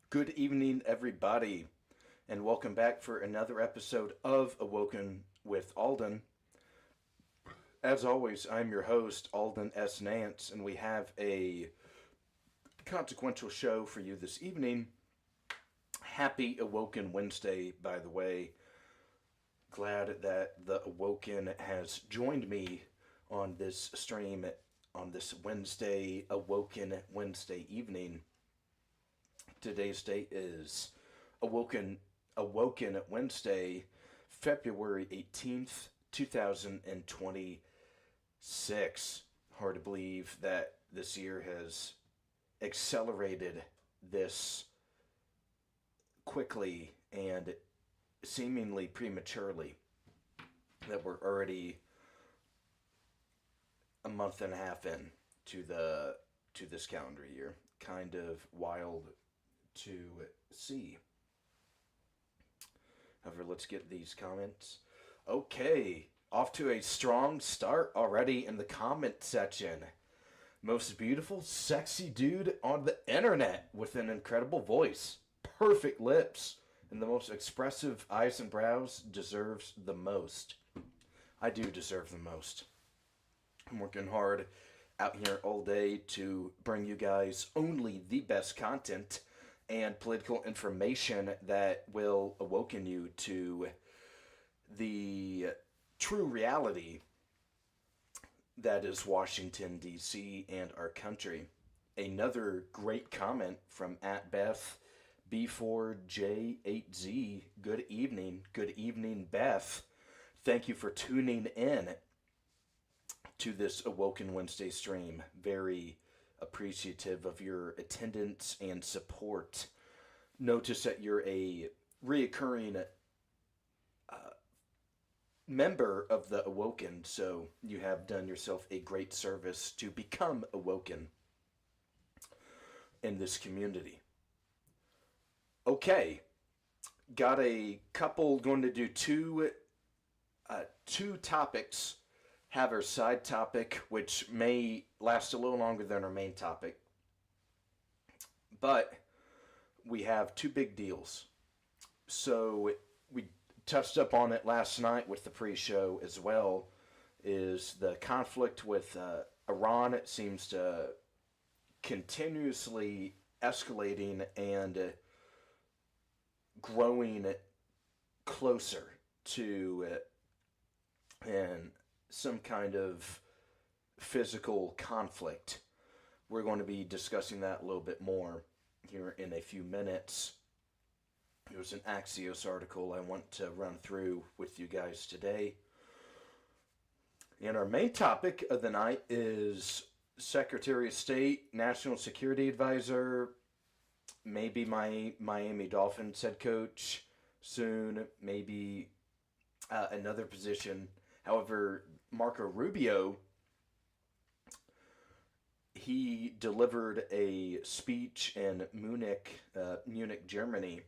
Good evening, everybody, and welcome back for another episode of Awoken with Aulden. As always, I'm your host, Aulden S. Nance, and we have a consequential show for you this evening. Happy Awoken Wednesday, by the way. Glad that the Awoken has joined me on this stream on this Wednesday, Awoken Wednesday evening. Today's date is Awoken Wednesday, February 18th, 2026. Hard to believe that this year has accelerated this quickly and seemingly prematurely, that we're already a month and a half in to this calendar year. Kind of wild to see. However, let's get these comments. Okay, off to a strong start already in the comment section. Most beautiful, sexy dude on the internet with an incredible voice, perfect lips, and the most expressive eyes and brows deserves the most. I do deserve the most. I'm working hard out here all day to bring you guys only the best content and political information that will awaken you to the true reality that is Washington, D.C. and our country. Another great comment from @Beth B4J8Z. Good evening, Beth. Thank you for tuning in to this Awoken Wednesday stream. Very appreciative of your attendance and support. Notice that you're a reoccurring member of the Awoken, so you have done yourself a great service to become Awoken in this community. Okay, got a couple, going to do two topics. Have our side topic, which may last a little longer than our main topic. But we have two big deals. So we touched up on it last night with the pre-show as well, is the conflict with Iran. It seems to continuously escalating and growing closer to and some kind of physical conflict. We're going to be discussing that a little bit more here in a few minutes. There was an Axios article I want to run through with you guys today. And our main topic of the night is Secretary of State, National Security Advisor, maybe my Miami Dolphins head coach soon, maybe another position. However, Marco Rubio, he delivered a speech in Munich, Germany,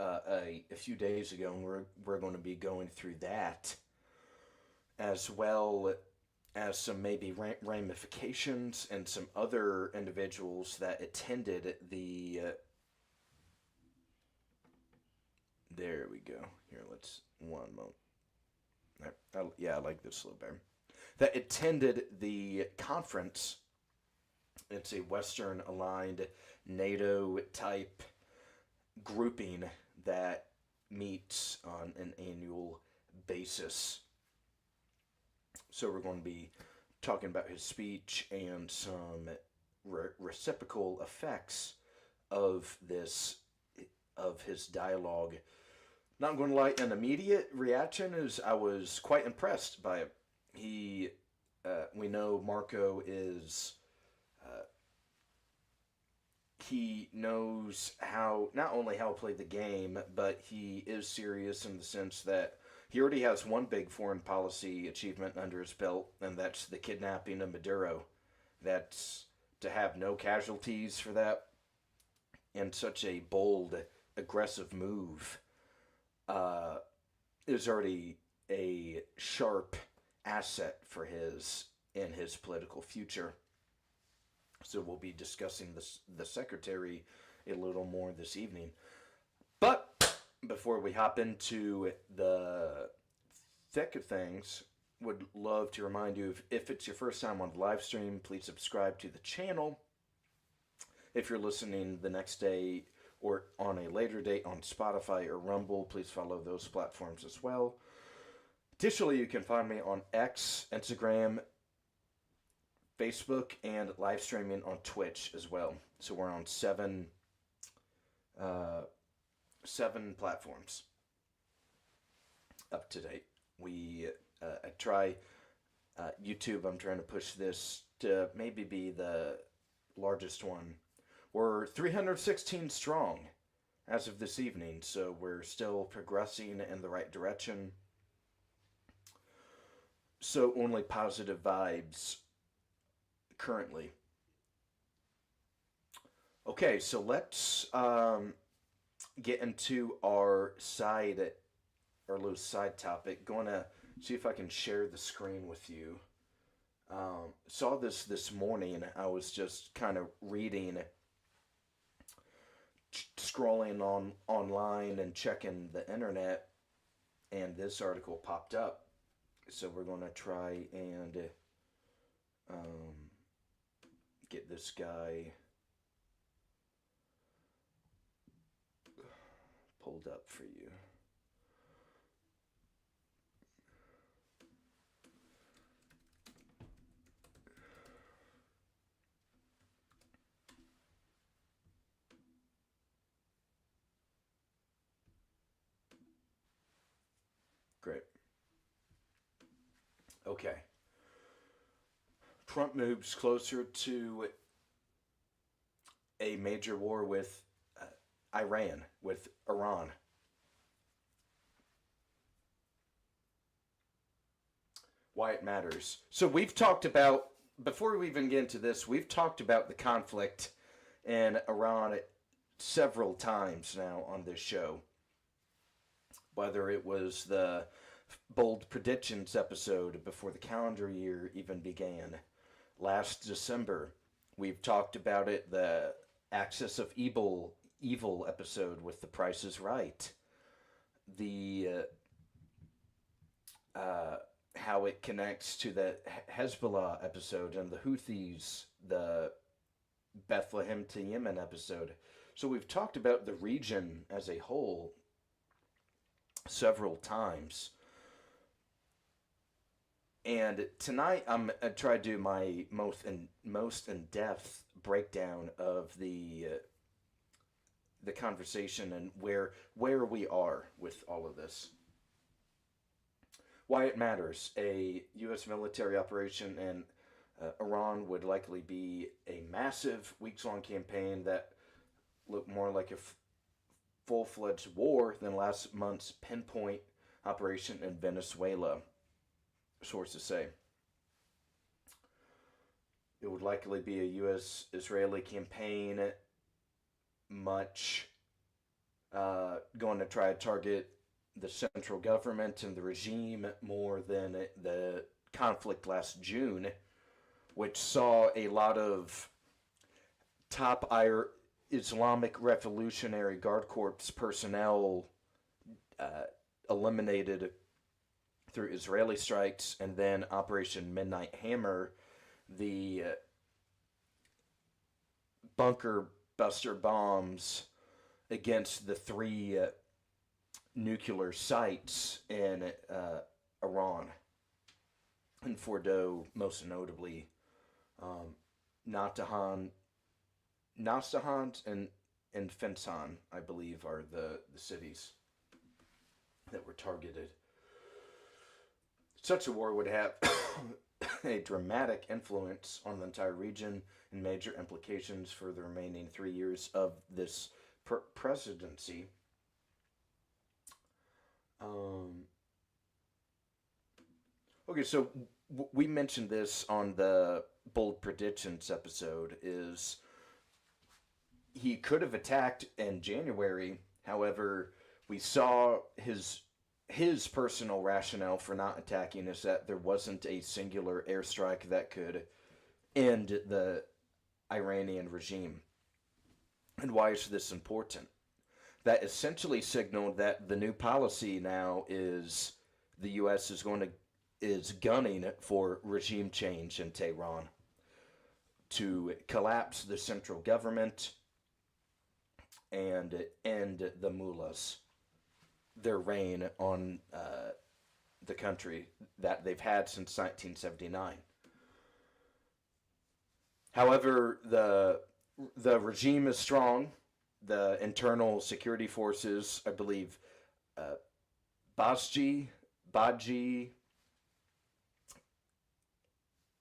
a few days ago, and we're going to be going through that, as well as some maybe ramifications and some other individuals that attended the. There we go. Here, let's one moment. I like this a little better. That attended the conference. It's a Western aligned NATO type grouping that meets on an annual basis. So we're going to be talking about his speech and some reciprocal effects of his dialogue. Not going to lie, an immediate reaction is I was quite impressed by it. We know Marco is, he knows not only how to play the game, but he is serious in the sense that he already has one big foreign policy achievement under his belt, and that's the kidnapping of Maduro. That's to have no casualties for that, and such a bold, aggressive move is already a sharp asset for his political future. So we'll be discussing the secretary a little more this evening. But before we hop into the thick of things, would love to remind you if it's your first time on the live stream, please subscribe to the channel. If you're listening the next day or on a later date on Spotify or Rumble, please follow those platforms as well. Additionally, you can find me on X, Instagram, Facebook, and live streaming on Twitch as well. So we're on seven platforms up to date. I try YouTube. I'm trying to push this to maybe be the largest one. We're 316 strong as of this evening, so we're still progressing in the right direction. So only positive vibes currently. Okay, so let's get into our little side topic. Going to see if I can share the screen with you. Saw this morning. I was just kind of reading, scrolling online and checking the internet, and this article popped up. So we're going to try and get this guy pulled up for you. Great. Okay. Trump moves closer to a major war with Iran, with Iran. Why it matters. So we've talked about, before we even get into this, we've talked about the conflict in Iran several times now on this show. Whether it was the bold predictions episode before the calendar year even began last December. We've talked about it, the Axis of Evil episode with The Price is Right. The how it connects to the Hezbollah episode and the Houthis, the Bethlehem to Yemen episode. So we've talked about the region as a whole several times. And tonight I'm going to try to do my most in-depth breakdown of the conversation and where we are with all of this. Why it matters. A U.S. military operation in Iran would likely be a massive weeks-long campaign that looked more like a full-fledged war than last month's pinpoint operation in Venezuela, sources say. It would likely be a U.S.-Israeli campaign, much going to try to target the central government and the regime more than the conflict last June, which saw a lot of top Islamic Revolutionary Guard Corps personnel eliminated through Israeli strikes, and then Operation Midnight Hammer, the bunker buster bombs against the three nuclear sites in Iran, in Fordo, most notably. Natanz and Fensan, I believe, are the cities that were targeted. Such a war would have a dramatic influence on the entire region and major implications for the remaining 3 years of this presidency. Okay, so we mentioned this on the bold predictions episode, is he could have attacked in January. However, we saw his personal rationale for not attacking is that there wasn't a singular airstrike that could end the Iranian regime. And why is this important? That essentially signaled that the new policy now is the U.S. is gunning for regime change in Tehran to collapse the central government and end the mullahs, their reign on the country that they've had since 1979. However, the regime is strong. The internal security forces, I believe, Baji,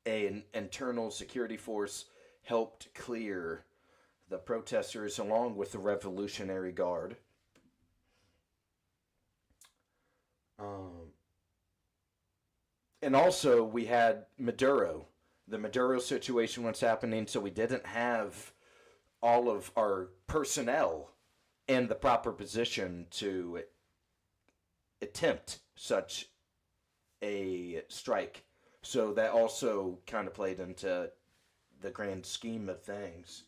an internal security force, helped clear the protesters along with the Revolutionary Guard. And also, we had Maduro. The Maduro situation was happening, so we didn't have all of our personnel in the proper position to attempt such a strike. So that also kind of played into the grand scheme of things.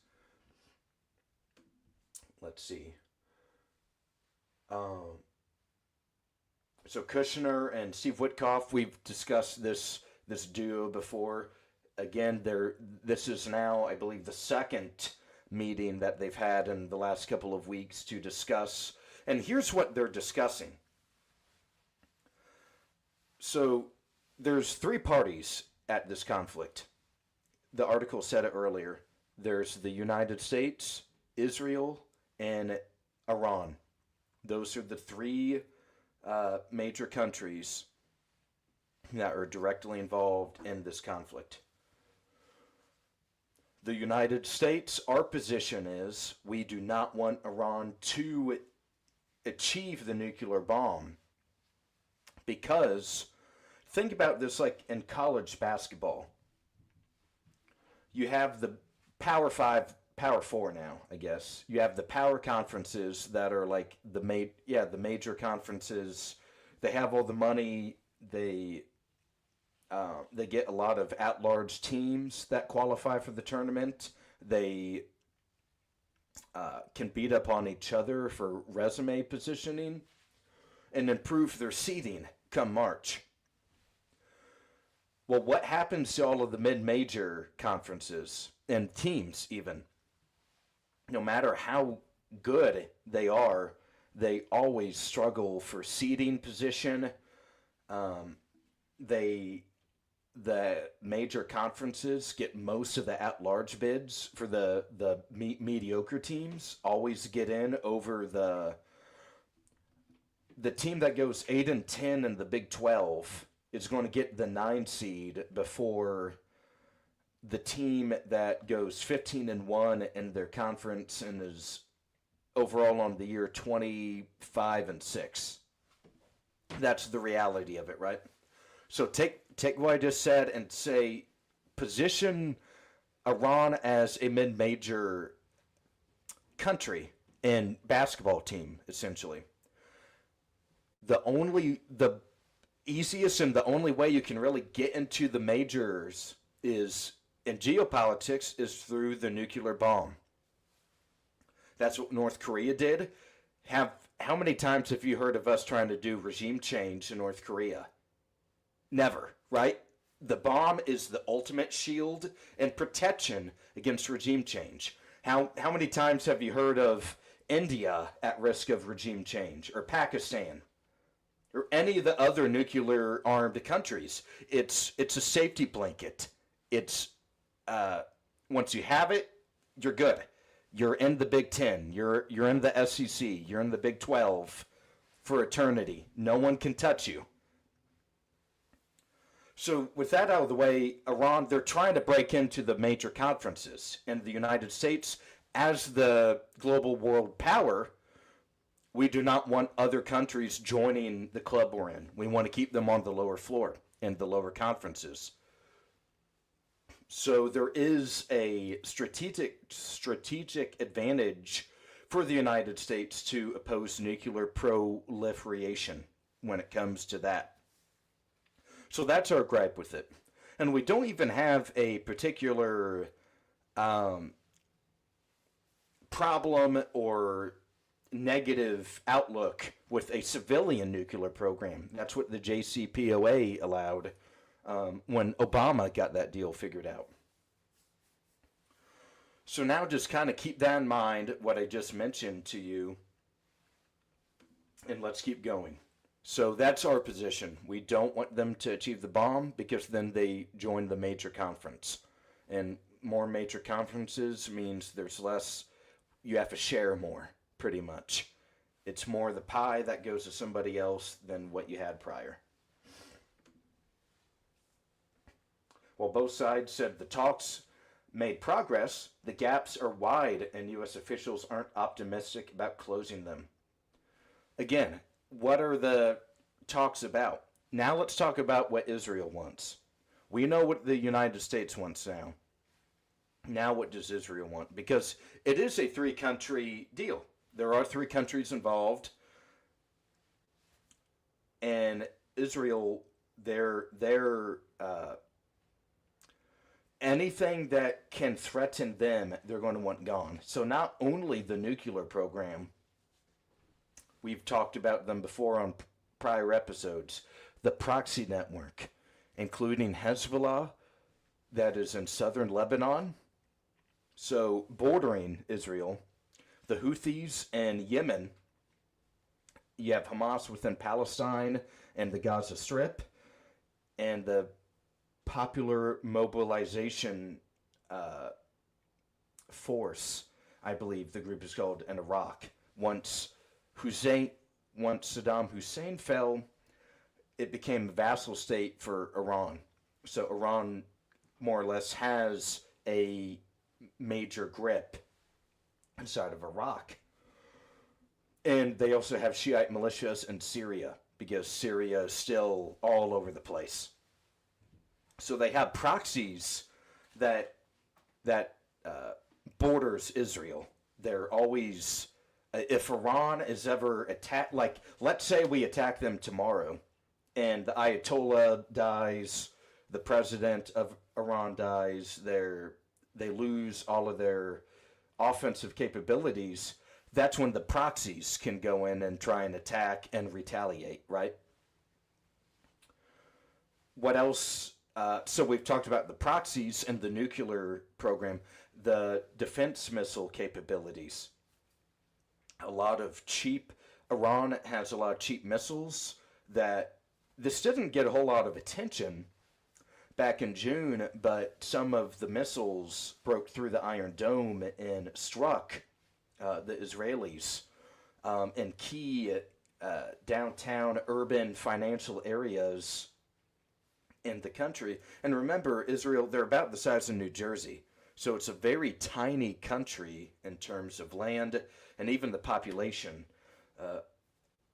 Let's see. So Kushner and Steve Witkoff, we've discussed this duo before. Again, this is now, I believe, the second meeting that they've had in the last couple of weeks to discuss. And here's what they're discussing. So there's three parties at this conflict. The article said it earlier. There's the United States, Israel, and Iran. Those are the three major countries that are directly involved in this conflict. The United States, our position is we do not want Iran to achieve the nuclear bomb, because think about this like in college basketball. You have the Power 5, Power 4 now, I guess. You have the power conferences that are like the major conferences. They have all the money. They get a lot of at-large teams that qualify for the tournament. They can beat up on each other for resume positioning and improve their seeding come March. Well, what happens to all of the mid-major conferences and teams even? No matter how good they are, they always struggle for seeding position. The major conferences get most of the at-large bids for the mediocre teams. Always get in over the team that goes 8-10 in the Big 12 is going to get the 9 seed before the team that goes 15-1 in their conference and is overall on the year 25-6. That's the reality of it, right? So take what I just said and say, position Iran as a mid-major country and basketball team, essentially. The easiest and the only way you can really get into the majors is in geopolitics is through the nuclear bomb. That's what North Korea did. How many times have you heard of us trying to do regime change in North Korea? Never, right? The bomb is the ultimate shield and protection against regime change. How many times have you heard of India at risk of regime change, or Pakistan, or any of the other nuclear armed countries? It's a safety blanket. It's once you have it, you're good. You're in the Big Ten. You're in the SEC. You're in the Big 12 for eternity. No one can touch you. So with that out of the way, Iran, they're trying to break into the major conferences. And the United States, as the global world power, we do not want other countries joining the club we're in. We want to keep them on the lower floor in the lower conferences. So there is a strategic advantage for the United States to oppose nuclear proliferation when it comes to that. So that's our gripe with it. And we don't even have a particular problem or negative outlook with a civilian nuclear program. That's what the JCPOA allowed when Obama got that deal figured out. So now just kind of keep that in mind, what I just mentioned to you, and let's keep going. So that's our position. We don't want them to achieve the bomb because then they join the major conference. And more major conferences means there's less, you have to share more, pretty much. It's more the pie that goes to somebody else than what you had prior. While both sides said the talks made progress, the gaps are wide and U.S. officials aren't optimistic about closing them. Again, what are the talks about? Now let's talk about what Israel wants. We know what the United States wants now. Now what does Israel want? Because it is a three-country deal. There are three countries involved. And Israel, anything that can threaten them, they're going to want gone. So not only the nuclear program, we've talked about them before on prior episodes, the proxy network, including Hezbollah, that is in southern Lebanon, so bordering Israel, the Houthis in Yemen, you have Hamas within Palestine and the Gaza Strip, and the Popular Mobilization Force, I believe the group is called, in Iraq. Once Saddam Hussein fell, it became a vassal state for Iran. So Iran more or less has a major grip inside of Iraq. And they also have Shiite militias in Syria, because Syria is still all over the place. So they have proxies that borders Israel. They're always, if Iran is ever attacked, like let's say we attack them tomorrow, and the Ayatollah dies, the president of Iran dies, they lose all of their offensive capabilities. That's when the proxies can go in and try and attack and retaliate, right? What else? So we've talked about the proxies and the nuclear program, the defense missile capabilities. Iran has a lot of cheap missiles that this didn't get a whole lot of attention back in June, but some of the missiles broke through the Iron Dome and struck the Israelis in key downtown urban financial areas in the country. And remember, Israel, they're about the size of New Jersey. So it's a very tiny country in terms of land and even the population.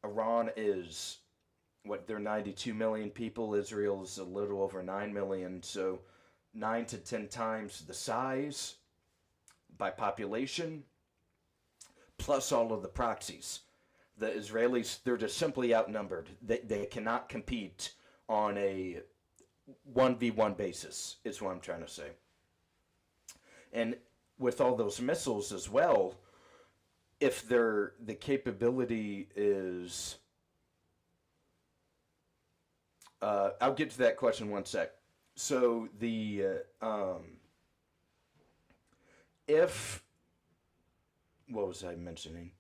Iran is, they're 92 million people. Israel is a little over 9 million. So 9 to 10 times the size by population, plus all of the proxies. The Israelis, they're just simply outnumbered. They cannot compete on a 1v1 basis, is what I'm trying to say. And with all those missiles as well, if the capability is, I'll get to that question in one sec. So what was I mentioning?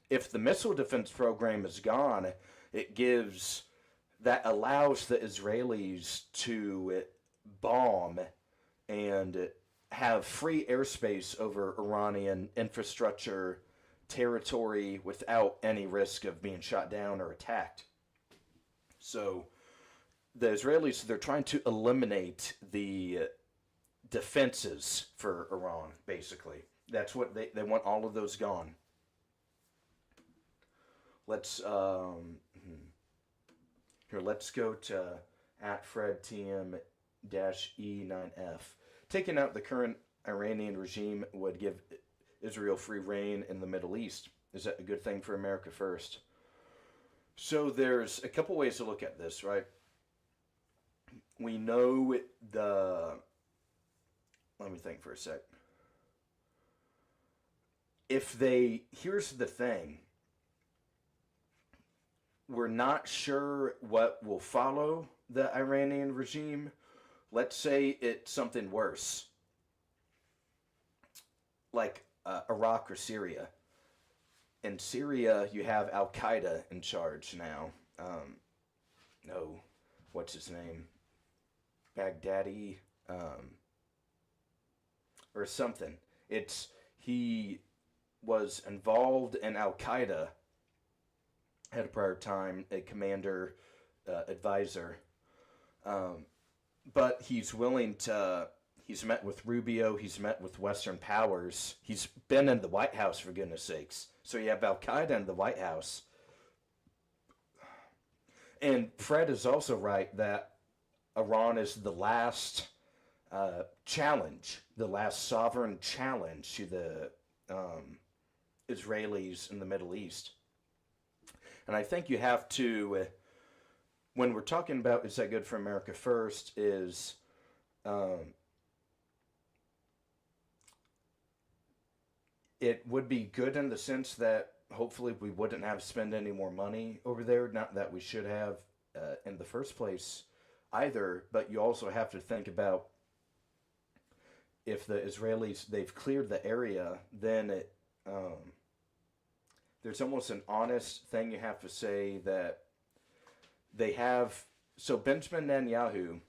If the missile defense program is gone, that allows the Israelis to bomb and have free airspace over Iranian infrastructure territory without any risk of being shot down or attacked. So the Israelis, they're trying to eliminate the defenses for Iran, basically. That's what they want, all of those gone. Let's go to @FredTM-E9F. Taking out the current Iranian regime would give Israel free reign in the Middle East. Is that a good thing for America first? So there's a couple ways to look at this, right? We know let me think for a sec. here's the thing, we're not sure what will follow the Iranian regime. Let's say it's something worse, like Iraq or Syria. In Syria, you have Al Qaeda in charge now. No, what's his name? Baghdadi, or something. He was involved in Al Qaeda at a prior time, a commander, advisor. But he's willing to. He's met with Rubio. He's met with Western powers. He's been in the White House, for goodness sakes. So you have Al Qaeda in the White House. And Fred is also right that Iran is the last challenge, the last sovereign challenge to the Israelis in the Middle East. And I think you have to, when we're talking about is that good for America first, is it would be good in the sense that hopefully we wouldn't have to spend any more money over there. Not that we should have in the first place either, but you also have to think about if the Israelis, they've cleared the area, then there's almost an honest thing you have to say that they have. So Benjamin Netanyahu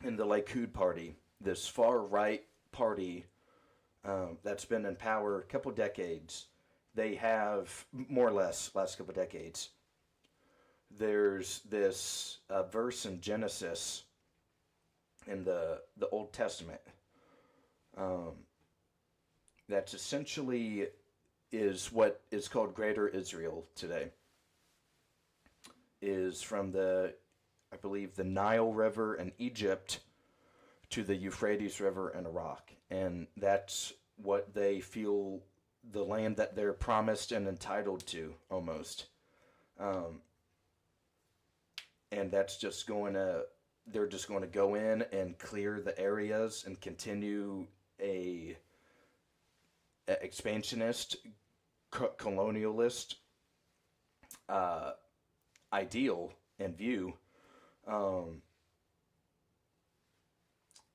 in the Likud party, this far right party that's been in power a couple decades, they have more or less last couple decades. There's this verse in Genesis in the Old Testament that's essentially is what is called Greater Israel today. Is from I believe, the Nile River in Egypt to the Euphrates River in Iraq. And that's what they feel, the land that they're promised and entitled to, almost. And that's just they're just going to go in and clear the areas and continue a expansionist, colonialist ideal and view.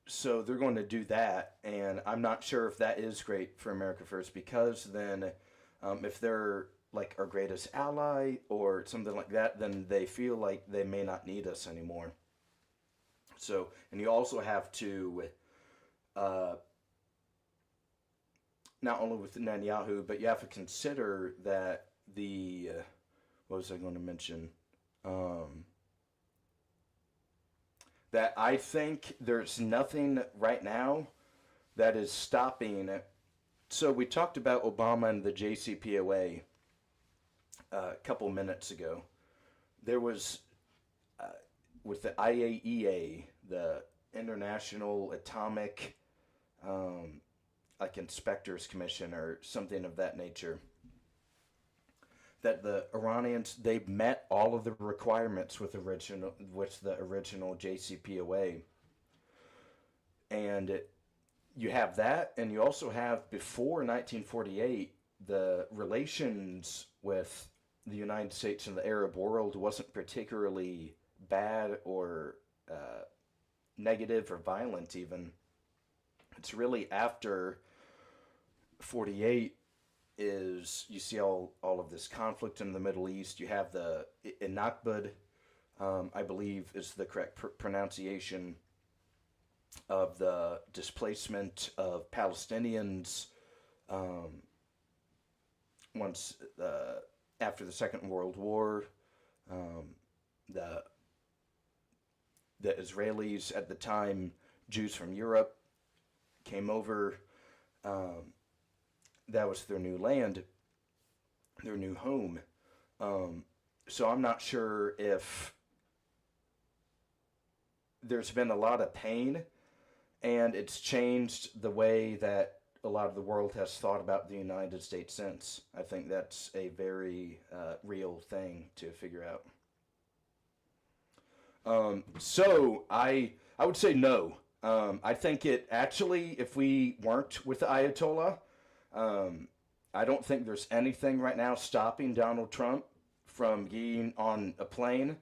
So they're going to do that, and I'm not sure if that is great for America first, because then if they're like our greatest ally or something like that, then they feel like they may not need us anymore. So, and you also have to, not only with Netanyahu, but you have to consider that what was I going to mention? That I think there's nothing right now that is stopping. So we talked about Obama and the JCPOA a couple minutes ago. There was, with the IAEA, the International Atomic like Inspectors Commission or something of that nature, that the Iranians, they met all of the requirements with the original JCPOA. And you have that, and you also have, before 1948, the relations with the United States and the Arab world wasn't particularly bad or negative or violent even. It's really after 48 is you see all of this conflict in the Middle East. You have the Nakba, I believe is the correct pronunciation, of the displacement of Palestinians once after the Second World War. The Israelis at the time, Jews from Europe, came over. That was their new land, their new home. So I'm not sure if there's been a lot of pain, and it's changed the way that a lot of the world has thought about the United States since. I think that's a very real thing to figure out. So I would say no. I think it actually, if we weren't with the Ayatollah, I don't think there's anything right now stopping Donald Trump from getting on a plane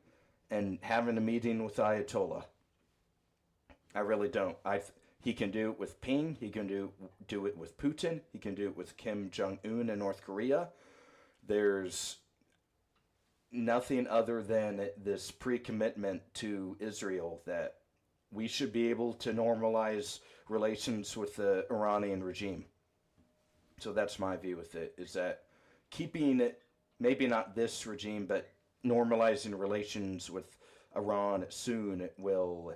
and having a meeting with Ayatollah. I really don't. He can do it with Ping. He can do it with Putin. He can do it with Kim Jong-un in North Korea. There's nothing other than this pre-commitment to Israel that we should be able to normalize relations with the Iranian regime. So that's my view with it, is that keeping it, maybe not this regime, but normalizing relations with Iran soon will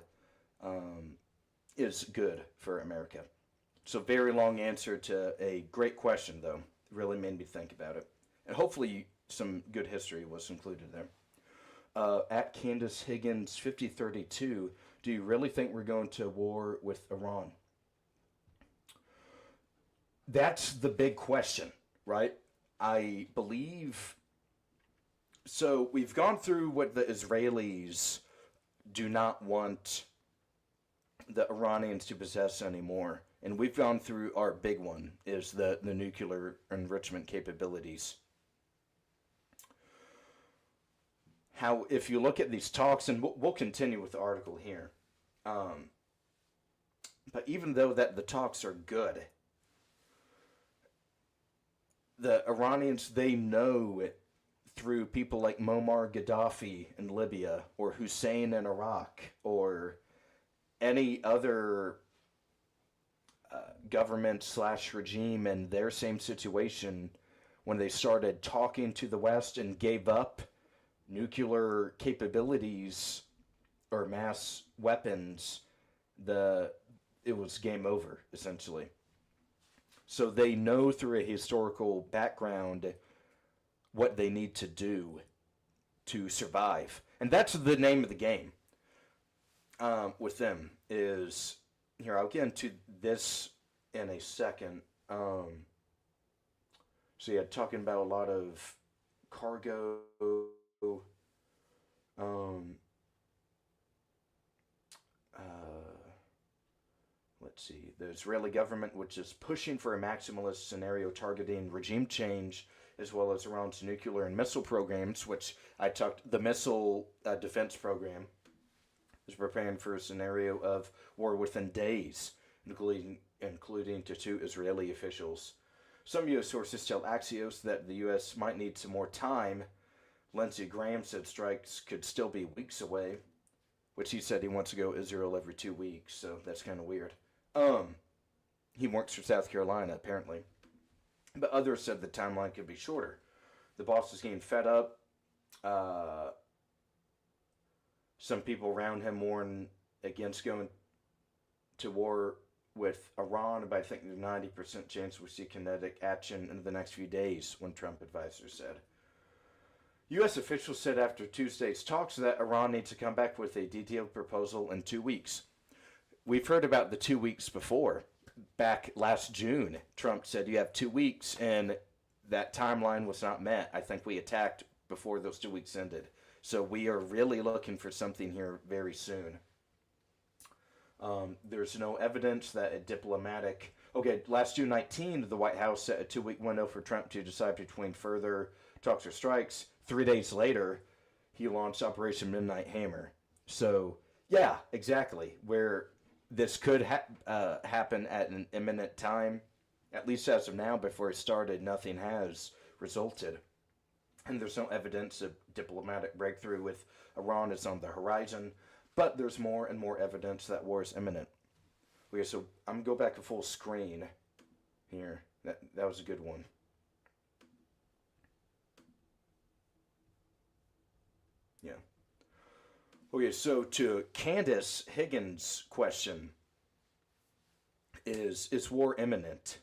is good for America. So very long answer to a great question, though. It really made me think about it. And hopefully some good history was included there. At Candace Higgins 5032, do you really think we're going to war with Iran? That's the big question, right? I believe... So we've gone through what the Israelis do not want the Iranians to possess anymore. And we've gone through our big one, is the nuclear enrichment capabilities. How, if you look at these talks, and we'll continue with the article here, but even though that the talks are good, the Iranians, they know it through people like Muammar Gaddafi in Libya, or Hussein in Iraq, or any other government/regime in their same situation, when they started talking to the West and gave up nuclear capabilities or mass weapons, it was game over, essentially. So they know through a historical background what they need to do to survive. And that's the name of the game with them is... Here, I'll get into this in a second. So yeah, talking about a lot of cargo... let's see. The Israeli government, which is pushing for a maximalist scenario targeting regime change, as well as Iran's nuclear and missile programs, which the missile defense program is preparing for a scenario of war within days, including to 2 Israeli officials. Some U.S. sources tell Axios that the U.S. might need some more time. Lindsey Graham said strikes could still be weeks away, which he said he wants to go Israel every 2 weeks, so that's kind of weird. He works for South Carolina, apparently. But others said the timeline could be shorter. The boss is getting fed up. Some people around him warn against going to war with Iran, but I think there's a 90% chance we'll see kinetic action in the next few days, one Trump advisor said. U.S. officials said after Tuesday's talks that Iran needs to come back with a detailed proposal in 2 weeks. We've heard about the 2 weeks before. Back last June, Trump said you have 2 weeks, and that timeline was not met. I think we attacked before those 2 weeks ended. So we are really looking for something here very soon. There's no evidence that a diplomatic... Okay, last June 19th, the White House set a 2-week window for Trump to decide between further talks or strikes. 3 days later, he launched Operation Midnight Hammer. So, yeah, exactly. Where this could happen at an imminent time, at least as of now, before it started, nothing has resulted. And there's no evidence of diplomatic breakthrough with Iran is on the horizon, but there's more and more evidence that war is imminent. Okay, so I'm going to go back to full screen here. That was a good one. Yeah. Okay, so to Candace Higgins' question, is war imminent?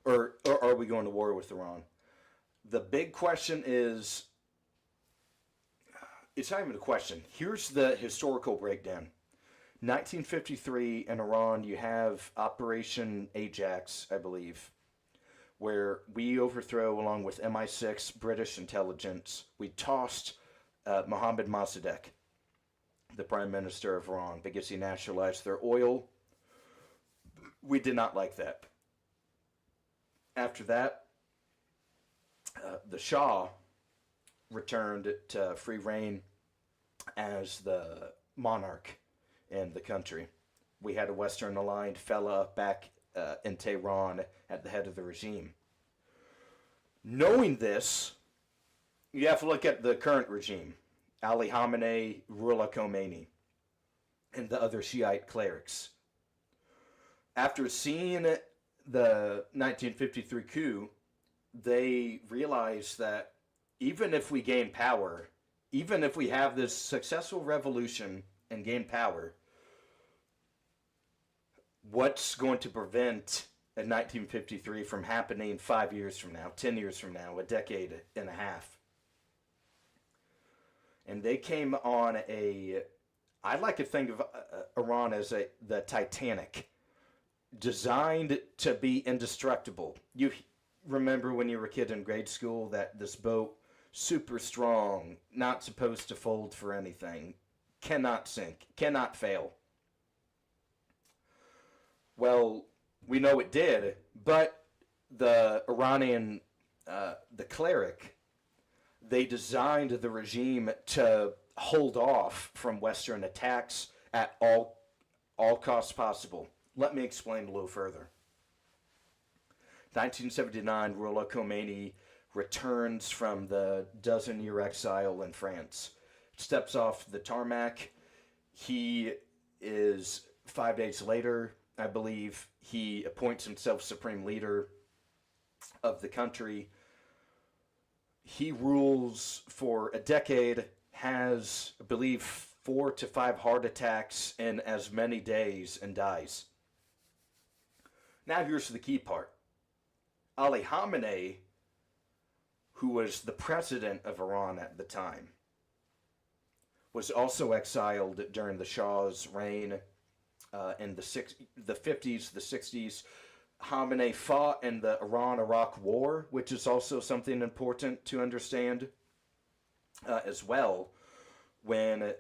Or are we going to war with Iran? The big question is, it's not even a question. Here's the historical breakdown. 1953 in Iran, you have Operation Ajax, I believe, where we overthrow, along with MI6, British intelligence, we tossed Mohammad Mossadegh, the Prime Minister of Iran, because he nationalized their oil. We did not like that. After that, the Shah returned to free reign as the monarch in the country. We had a Western aligned fella back in Tehran at the head of the regime. Knowing this, you have to look at the current regime: Ali Khamenei, Ruhollah Khomeini, and the other Shiite clerics. After seeing the 1953 coup, they realized that even if we gain power, even if we have this successful revolution and gain power, what's going to prevent a 1953 from happening 5 years from now, 10 years from now, a decade and a half? And they came on I like to think of Iran as the Titanic, designed to be indestructible. You remember when you were a kid in grade school that this boat, super strong, not supposed to fold for anything, cannot sink, cannot fail. Well, we know it did, but the Iranian, the cleric, they designed the regime to hold off from Western attacks at all costs possible. Let me explain a little further. 1979, Ruhollah Khomeini returns from the dozen-year exile in France, steps off the tarmac. He is 5 days later, I believe, he appoints himself supreme leader of the country. He rules for a decade, has, I believe, 4 to 5 heart attacks in as many days, and dies. Now here's the key part. Ali Khamenei, who was the president of Iran at the time, was also exiled during the Shah's reign in the 50s, the 60s. Khamenei fought in the Iran-Iraq War, which is also something important to understand as well. When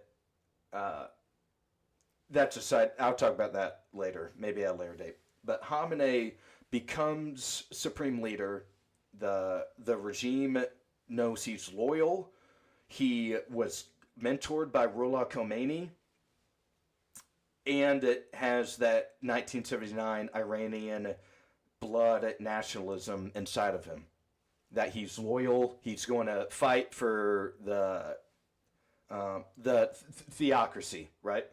that's a side, I'll talk about that later, maybe at a later date. But Khamenei becomes supreme leader. The regime knows he's loyal. He was mentored by Ruhollah Khomeini, and it has that 1979 Iranian blood nationalism inside of him. That he's loyal. He's going to fight for the theocracy, right?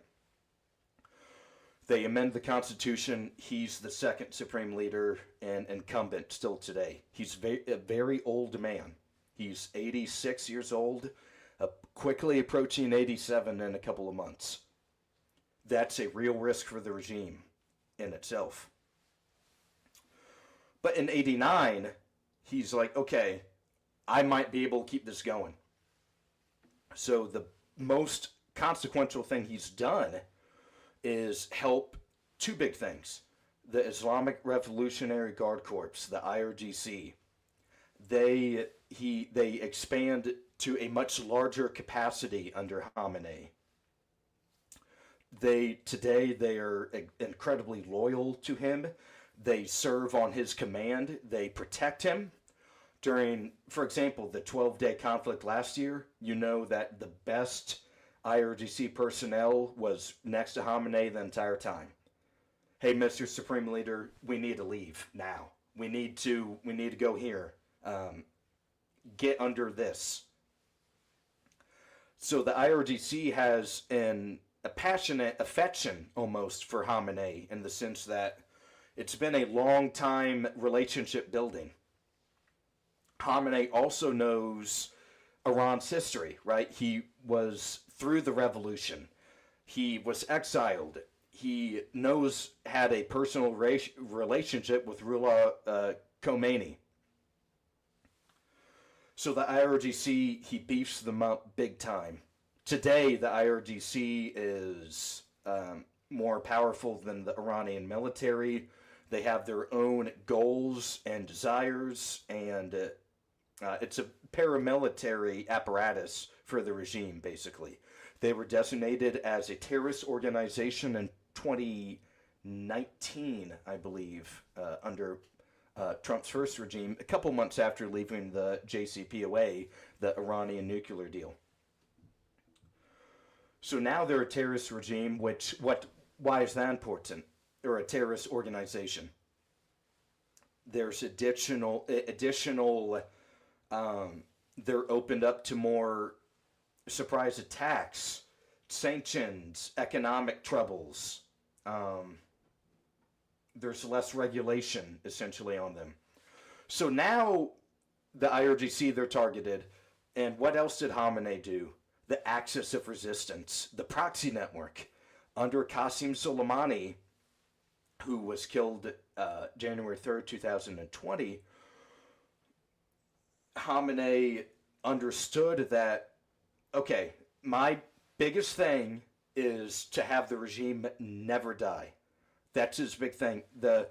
They amend the Constitution. He's the second supreme leader and incumbent still today. He's a very old man. He's 86 years old, quickly approaching 87 in a couple of months. That's a real risk for the regime in itself. But in 89, he's like, okay, I might be able to keep this going. So the most consequential thing he's done is help two big things. The Islamic Revolutionary Guard Corps, the IRGC, they expand to a much larger capacity under Khamenei. Today they are incredibly loyal to him. They serve on his command. They protect him. During, for example, the 12-day conflict last year, you know that the best IRGC personnel was next to Khamenei the entire time. Hey, Mr. Supreme Leader, we need to leave now. We need to go here. Get under this. So the IRGC has a passionate affection almost for Khamenei, in the sense that it's been a long time relationship building. Khamenei also knows Iran's history, right? He was through the revolution. He was exiled. He had a personal relationship with Ruhollah Khomeini. So the IRGC, he beefs them up big time. Today, the IRGC is more powerful than the Iranian military. They have their own goals and desires, and it's a paramilitary apparatus for the regime, basically. They were designated as a terrorist organization in 2019, I believe, under Trump's first regime, a couple months after leaving the JCPOA, the Iranian nuclear deal. So now they're a terrorist regime, why is that important? Or a terrorist organization? There's additional, they're opened up to more surprise attacks, sanctions, economic troubles. There's less regulation, essentially, on them. So now the IRGC, they're targeted. And what else did Khamenei do? The axis of resistance, the proxy network. Under Qasem Soleimani, who was killed January 3rd, 2020, Khamenei understood that, okay, my biggest thing is to have the regime never die. That's his big thing. The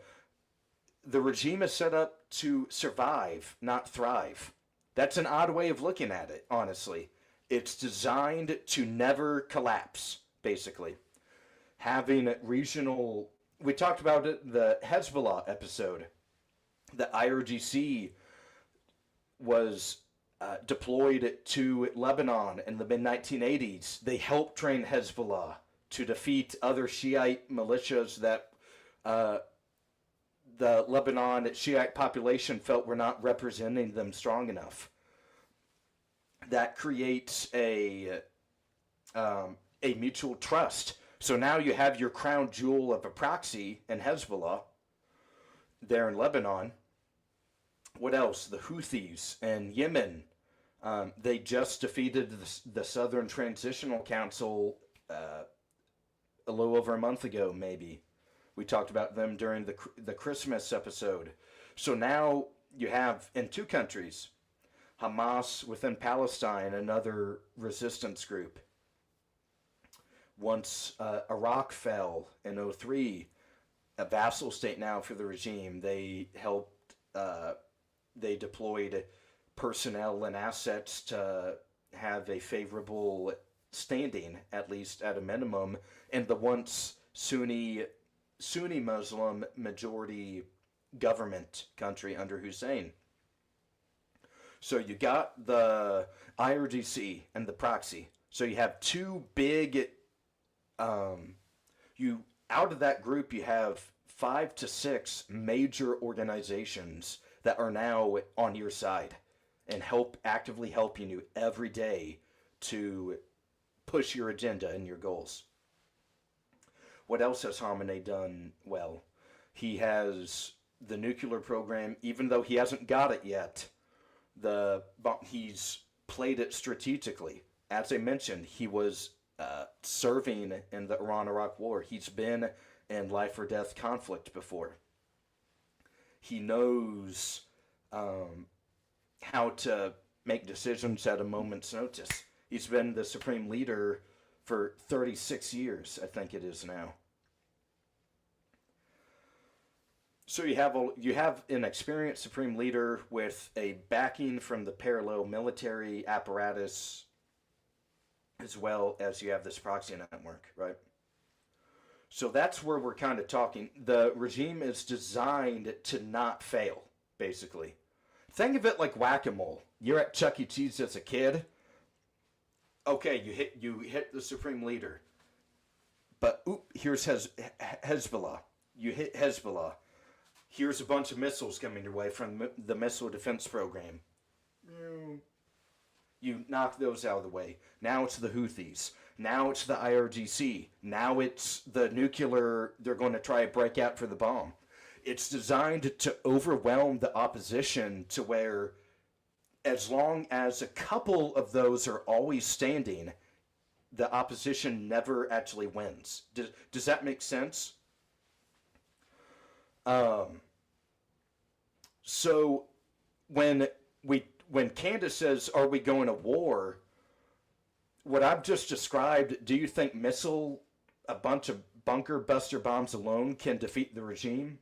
regime is set up to survive, not thrive. That's an odd way of looking at it, honestly. It's designed to never collapse, basically. Having regional... We talked about it in the Hezbollah episode. The IRGC was deployed to Lebanon in the mid-1980s. They helped train Hezbollah to defeat other Shiite militias that the Lebanon Shiite population felt were not representing them strong enough. That creates a mutual trust. So now you have your crown jewel of a proxy in Hezbollah there in Lebanon. What else? The Houthis in Yemen. They just defeated the Southern Transitional Council a little over a month ago, maybe. We talked about them during the Christmas episode. So now you have, in two countries, Hamas within Palestine, another resistance group. Once Iraq fell in 2003, a vassal state now for the regime, they deployed personnel and assets to have a favorable standing, at least at a minimum, in the once Sunni Muslim majority government country under Hussein. So you got the IRGC and the proxy. So you have two big, out of that group you have 5 to 6 major organizations that are now on your side and actively helping you every day to push your agenda and your goals. What else has Khamenei done well? He has the nuclear program, even though he hasn't got it yet. He's played it strategically. As I mentioned, he was serving in the Iran-Iraq war. He's been in life or death conflict before. He knows how to make decisions at a moment's notice. He's been the supreme leader for 36 years, I think it is now. So you have an experienced supreme leader with a backing from the parallel military apparatus, as well as you have this proxy network, right? So that's where we're kind of talking. The regime is designed to not fail, basically. Think of it like whack-a-mole. You're at Chuck E. Cheese as a kid. Okay, you hit the supreme leader. But, here's Hezbollah. You hit Hezbollah. Here's a bunch of missiles coming your way from the missile defense program. You knock those out of the way. Now it's the Houthis. Now it's the IRGC. Now it's the nuclear, they're going to try to break out for the bomb. It's designed to overwhelm the opposition to where, as long as a couple of those are always standing, the opposition never actually wins. Does that make sense? So when Candace says, are we going to war? What I've just described, do you think a bunch of bunker buster bombs alone can defeat the regime?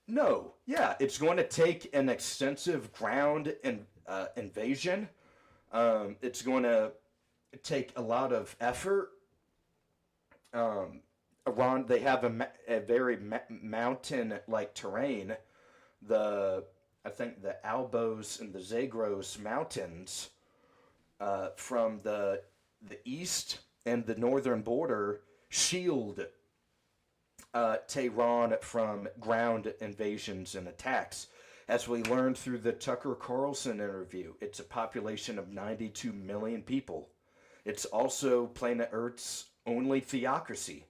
No. Yeah, it's going to take an extensive ground invasion. It's going to take a lot of effort. Iran, they have a very mountain-like terrain. the I think the Albos and the Zagros mountains from the east and the northern border shield Tehran from ground invasions and attacks. As we learned through the Tucker Carlson interview, it's a population of 92 million people. It's also planet Earth's only theocracy,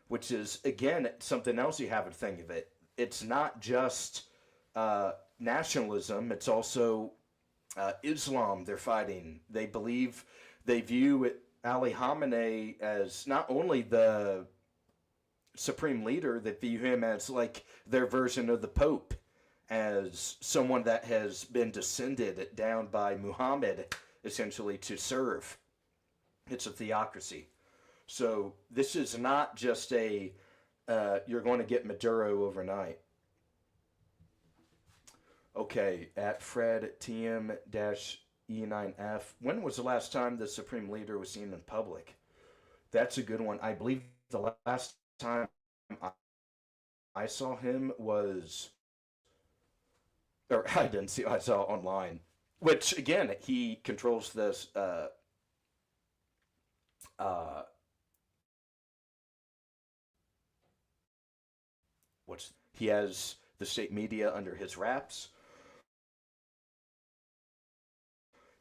which is, again, something else you have to think of it. It's not just nationalism, it's also Islam they're fighting. They view Ali Khamenei as not only the supreme leader, they view him as like their version of the Pope, as someone that has been descended down by Muhammad, essentially, to serve. It's a theocracy. So this is not just you're going to get Maduro overnight. Okay, at Fred TM-E9F, when was the last time the Supreme Leader was seen in public? That's a good one. I believe the last time I saw him was, or I didn't see, I saw online, which again, he controls this, he has the state media under his wraps.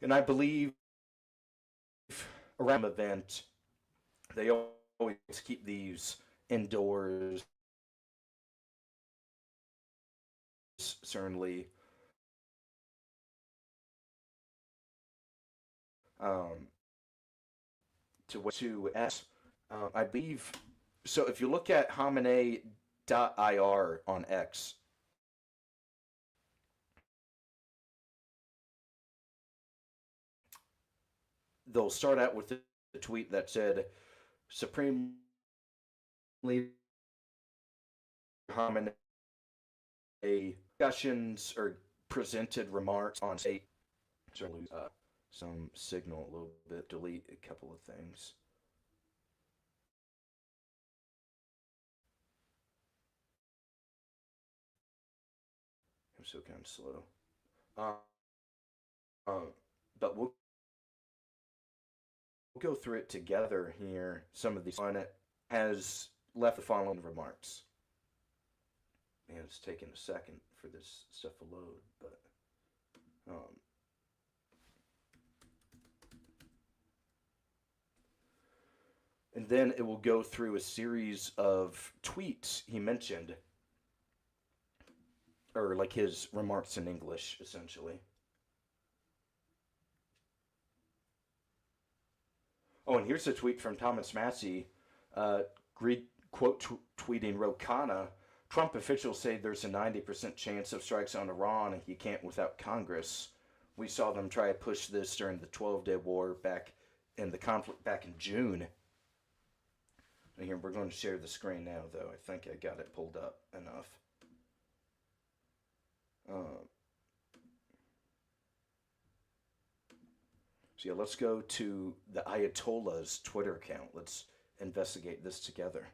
And I believe around the event, they always keep these indoors, certainly. To S, I believe. So if you look at Khamenei.ir on X, they'll start out with a tweet that said, Supreme Leader Khamenei discussions or presented remarks on state. Some signal a little bit, delete a couple of things. I'm so kind of slow. But we'll go through it together here. Some of these on it has left the following remarks. Man, it's taking a second for this stuff to load, but and then it will go through a series of tweets he mentioned, or like his remarks in English, essentially. Oh, and here's a tweet from Thomas Massey, tweeting Ro Khanna. Trump officials say there's a 90% chance of strikes on Iran, and he can't without Congress. We saw them try to push this during the 12-day war back in the conflict back in June. And here, we're going to share the screen now, though. I think I got it pulled up enough. So yeah, let's go to the Ayatollah's Twitter account. Let's investigate this together.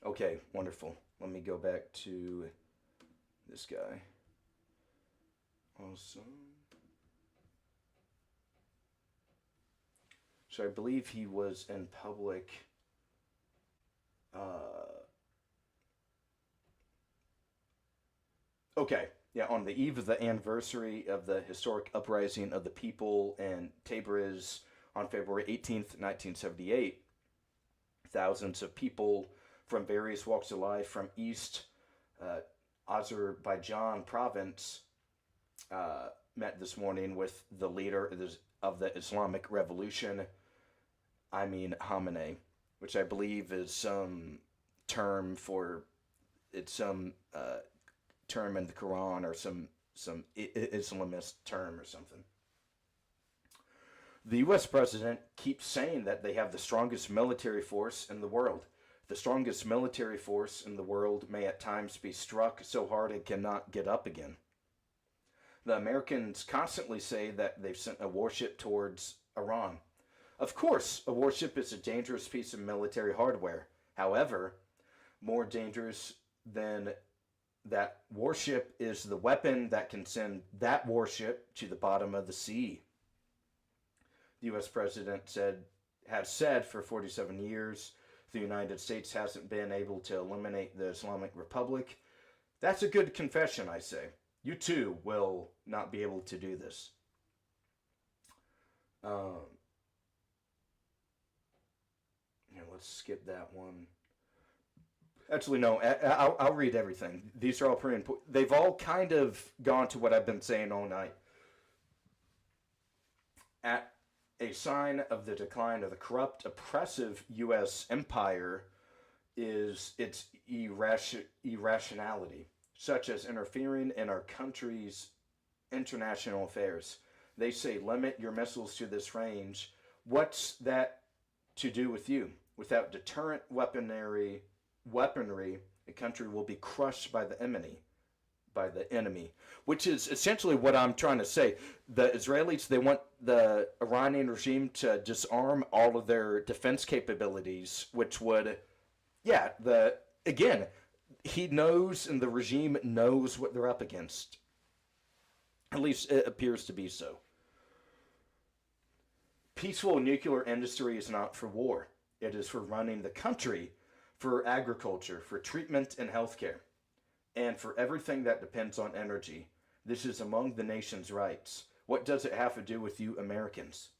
Okay, wonderful. Let me go back to this guy. Awesome. So I believe he was in public. Okay, yeah, on the eve of the anniversary of the historic uprising of the people in Tabriz on February 18th, 1978, thousands of people from various walks of life from East Azerbaijan province met this morning with the leader of the Islamic Revolution, Khamenei, which I believe is some term for, it's some term in the Quran or some Islamist term or something. The U.S. president keeps saying that they have the strongest military force in the world. The strongest military force in the world may at times be struck so hard it cannot get up again. The Americans constantly say that they've sent a warship towards Iran. Of course, a warship is a dangerous piece of military hardware. However, more dangerous than that warship is the weapon that can send that warship to the bottom of the sea. The U.S. president has said for 47 years the United States hasn't been able to eliminate the Islamic Republic. That's a good confession, I say. You too will not be able to do this. Let's skip that one. Actually, no, I'll read everything. These are all pretty important. They've all kind of gone to what I've been saying all night. At a sign of the decline of the corrupt, oppressive U.S. empire is its irrationality, such as interfering in our country's international affairs. They say, limit your missiles to this range. What's that to do with you? Without deterrent weaponry, a country will be crushed by the enemy, which is essentially what I'm trying to say. The Israelis, they want the Iranian regime to disarm all of their defense capabilities, which would, he knows and the regime knows what they're up against. At least it appears to be so. Peaceful nuclear industry is not for war. It is for running the country, for agriculture, for treatment and healthcare, and for everything that depends on energy. This is among the nation's rights. What does it have to do with you Americans?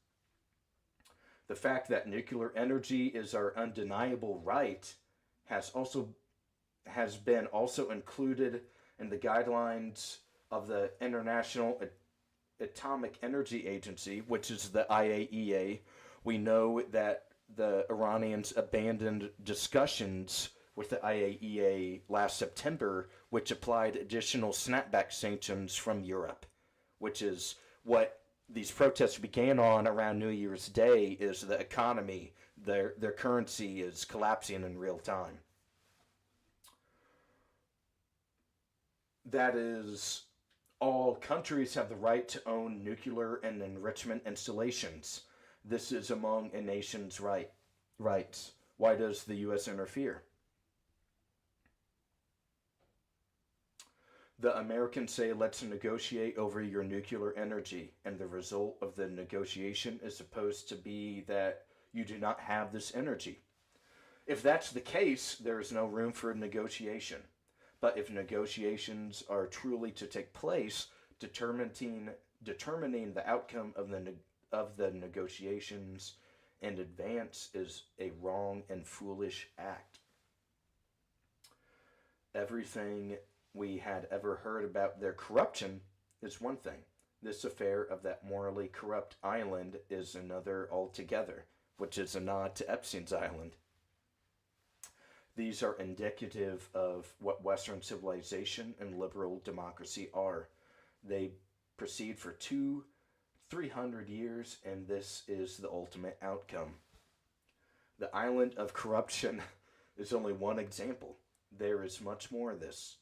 The fact that nuclear energy is our undeniable right has been also included in the guidelines of the International Atomic Energy Agency, which is the IAEA. We know that the Iranians abandoned discussions with the IAEA last September, which applied additional snapback sanctions from Europe, which is what these protests began on around New Year's Day. Is the economy, their currency is collapsing in real time. That is, all countries have the right to own nuclear and enrichment installations. This is among a nation's rights. Why does the U.S. interfere? The Americans say, let's negotiate over your nuclear energy, and the result of the negotiation is supposed to be that you do not have this energy. If that's the case, there is no room for negotiation. But if negotiations are truly to take place, determining the outcome of the negotiations in advance is a wrong and foolish act. Everything we had ever heard about their corruption is one thing. This affair of that morally corrupt island is another altogether, which is a nod to Epstein's Island. These are indicative of what Western civilization and liberal democracy are. They proceed for 300 years, and this is the ultimate outcome. The island of corruption is only one example. There is much more of this.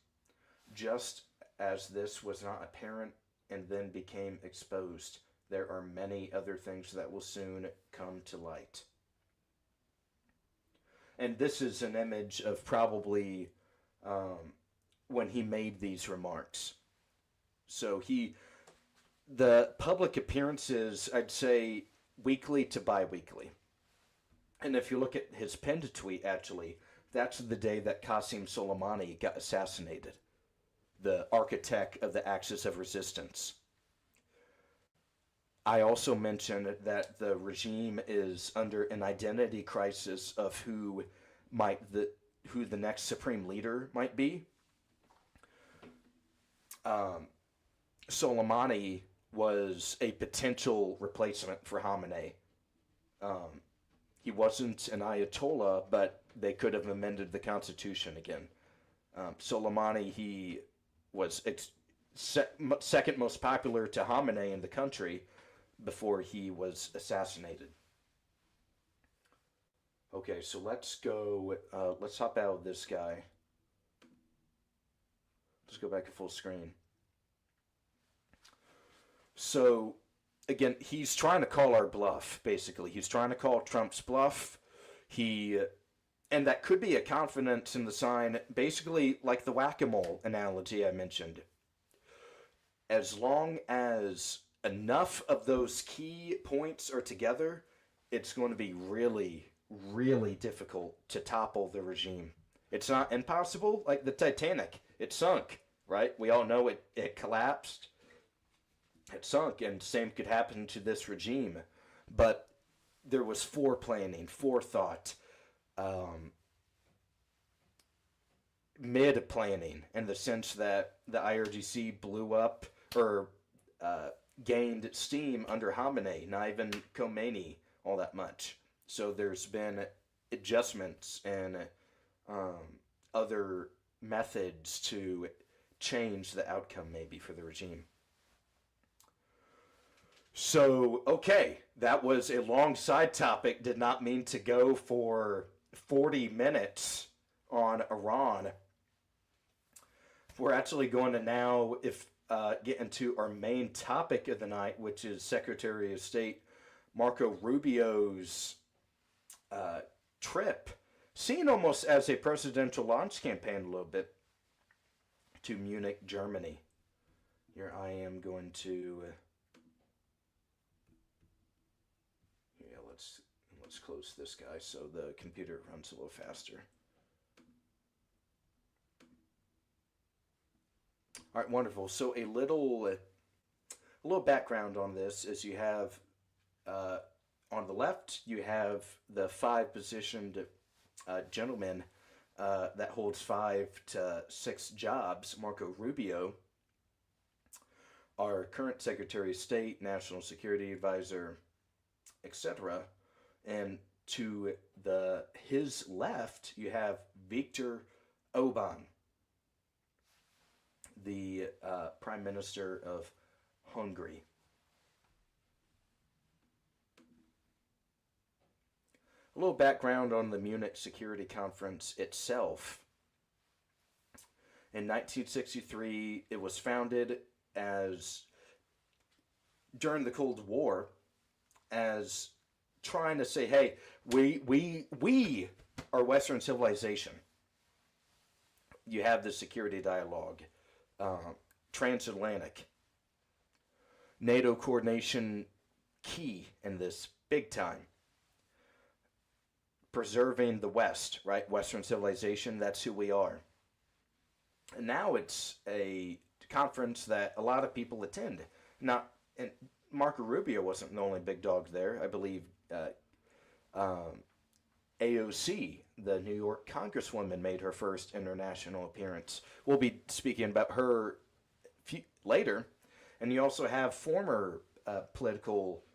Just as this was not apparent and then became exposed, there are many other things that will soon come to light. And this is an image of probably when he made these remarks. So the public appearances, I'd say weekly to bi-weekly. And if you look at his pinned tweet, actually, that's the day that Qasem Soleimani got assassinated, the architect of the Axis of Resistance. I also mentioned that the regime is under an identity crisis of who the next supreme leader might be. Soleimani was a potential replacement for Khamenei. He wasn't an Ayatollah, but they could have amended the constitution again. Soleimani, he was second most popular to Khamenei in the country before he was assassinated. Okay, so let's hop out of this guy. Let's go back to full screen. So, again, he's trying to call our bluff, basically. He's trying to call Trump's bluff. He, and that could be a confidence in the sign, basically like the whack-a-mole analogy I mentioned. As long as enough of those key points are together, it's going to be really, really difficult to topple the regime. It's not impossible, like the Titanic. It sunk, right? We all know it collapsed. It sunk, and same could happen to this regime. But there was foreplanning, forethought, mid-planning, in the sense that the IRGC blew up or gained steam under Khamenei, not even Khomeini, all that much. So there's been adjustments and other methods to change the outcome maybe for the regime. So, okay, that was a long side topic. Did not mean to go for 40 minutes on Iran. We're actually going to now get into our main topic of the night, which is Secretary of State Marco Rubio's trip, seen almost as a presidential launch campaign a little bit, to Munich, Germany. Here I am going to... Let's close this guy so the computer runs a little faster. All right, wonderful. So a little background on this is you have on the left you have the 5 positioned gentleman that holds 5 to 6 jobs. Marco Rubio, our current Secretary of State, National Security Advisor, etc. And to his left, you have Viktor Orban, the Prime Minister of Hungary. A little background on the Munich Security Conference itself. In 1963, it was founded as, during the Cold War, as trying to say, hey, we are Western civilization. You have the security dialogue, transatlantic, NATO coordination key in this big time. Preserving the West, right? Western civilization, that's who we are. And now it's a conference that a lot of people attend. And Marco Rubio wasn't the only big dog there. I believe AOC, the New York Congresswoman, made her first international appearance. We'll be speaking about her later. And you also have former political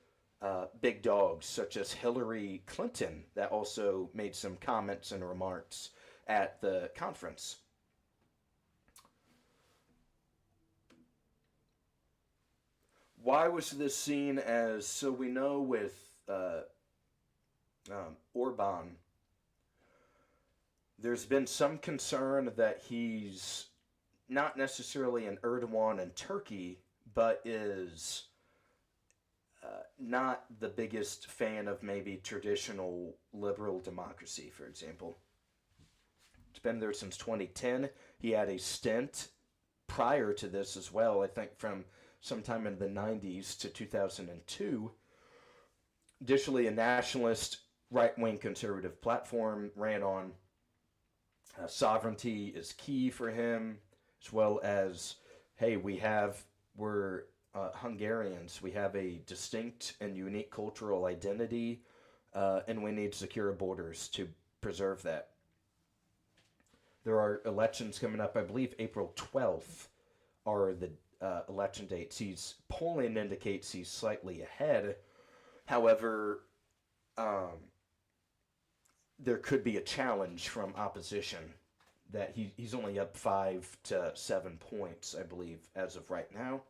big dogs, such as Hillary Clinton, that also made some comments and remarks at the conference. Why was this seen as, so we know with Orban, there's been some concern that he's not necessarily an Erdogan in Turkey, but is not the biggest fan of maybe traditional liberal democracy, for example. It's been there since 2010. He had a stint prior to this as well, I think from sometime in the 90s to 2002. Additionally, a nationalist, right-wing conservative platform ran on sovereignty is key for him, as well as, hey, we're Hungarians. We have a distinct and unique cultural identity, and we need secure borders to preserve that. There are elections coming up. I believe April 12th are the election dates. Polling indicates he's slightly ahead. However, there could be a challenge from opposition that he's only up 5 to 7 points, I believe, as of right now.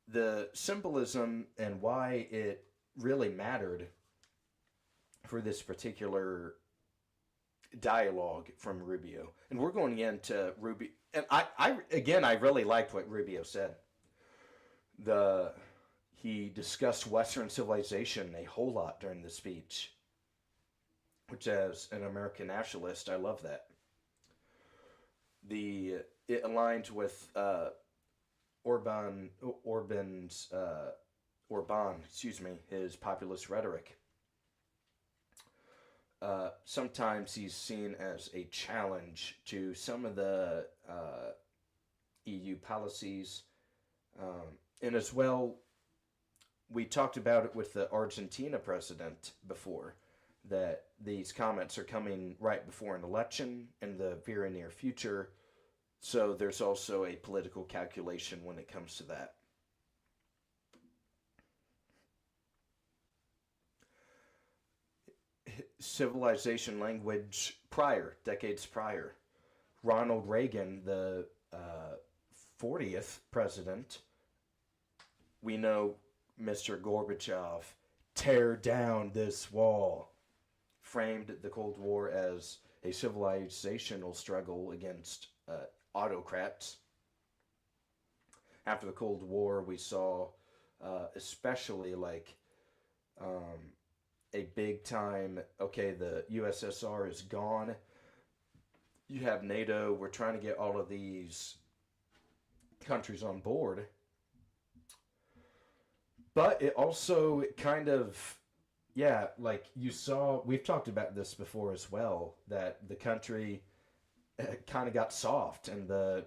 The symbolism and why it really mattered for this particular dialogue from Rubio. And we're going into Rubio. And I really liked what Rubio said. He discussed Western civilization a whole lot during the speech, which, as an American nationalist, I love that. It aligns with Orban's Orban, his populist rhetoric. Sometimes he's seen as a challenge to some of the EU policies, and as well, we talked about it with the Argentina president before, that these comments are coming right before an election in the very near future. So there's also a political calculation when it comes to that. Civilization language decades prior. Ronald Reagan, the 40th president, we know Mr. Gorbachev, tear down this wall, framed the Cold War as a civilizational struggle against autocrats. After the Cold War, we saw especially like a big time, okay, the USSR is gone. You have NATO. We're trying to get all of these countries on board. But it also kind of, yeah, like you saw, we've talked about this before as well, that the country kind of got soft in the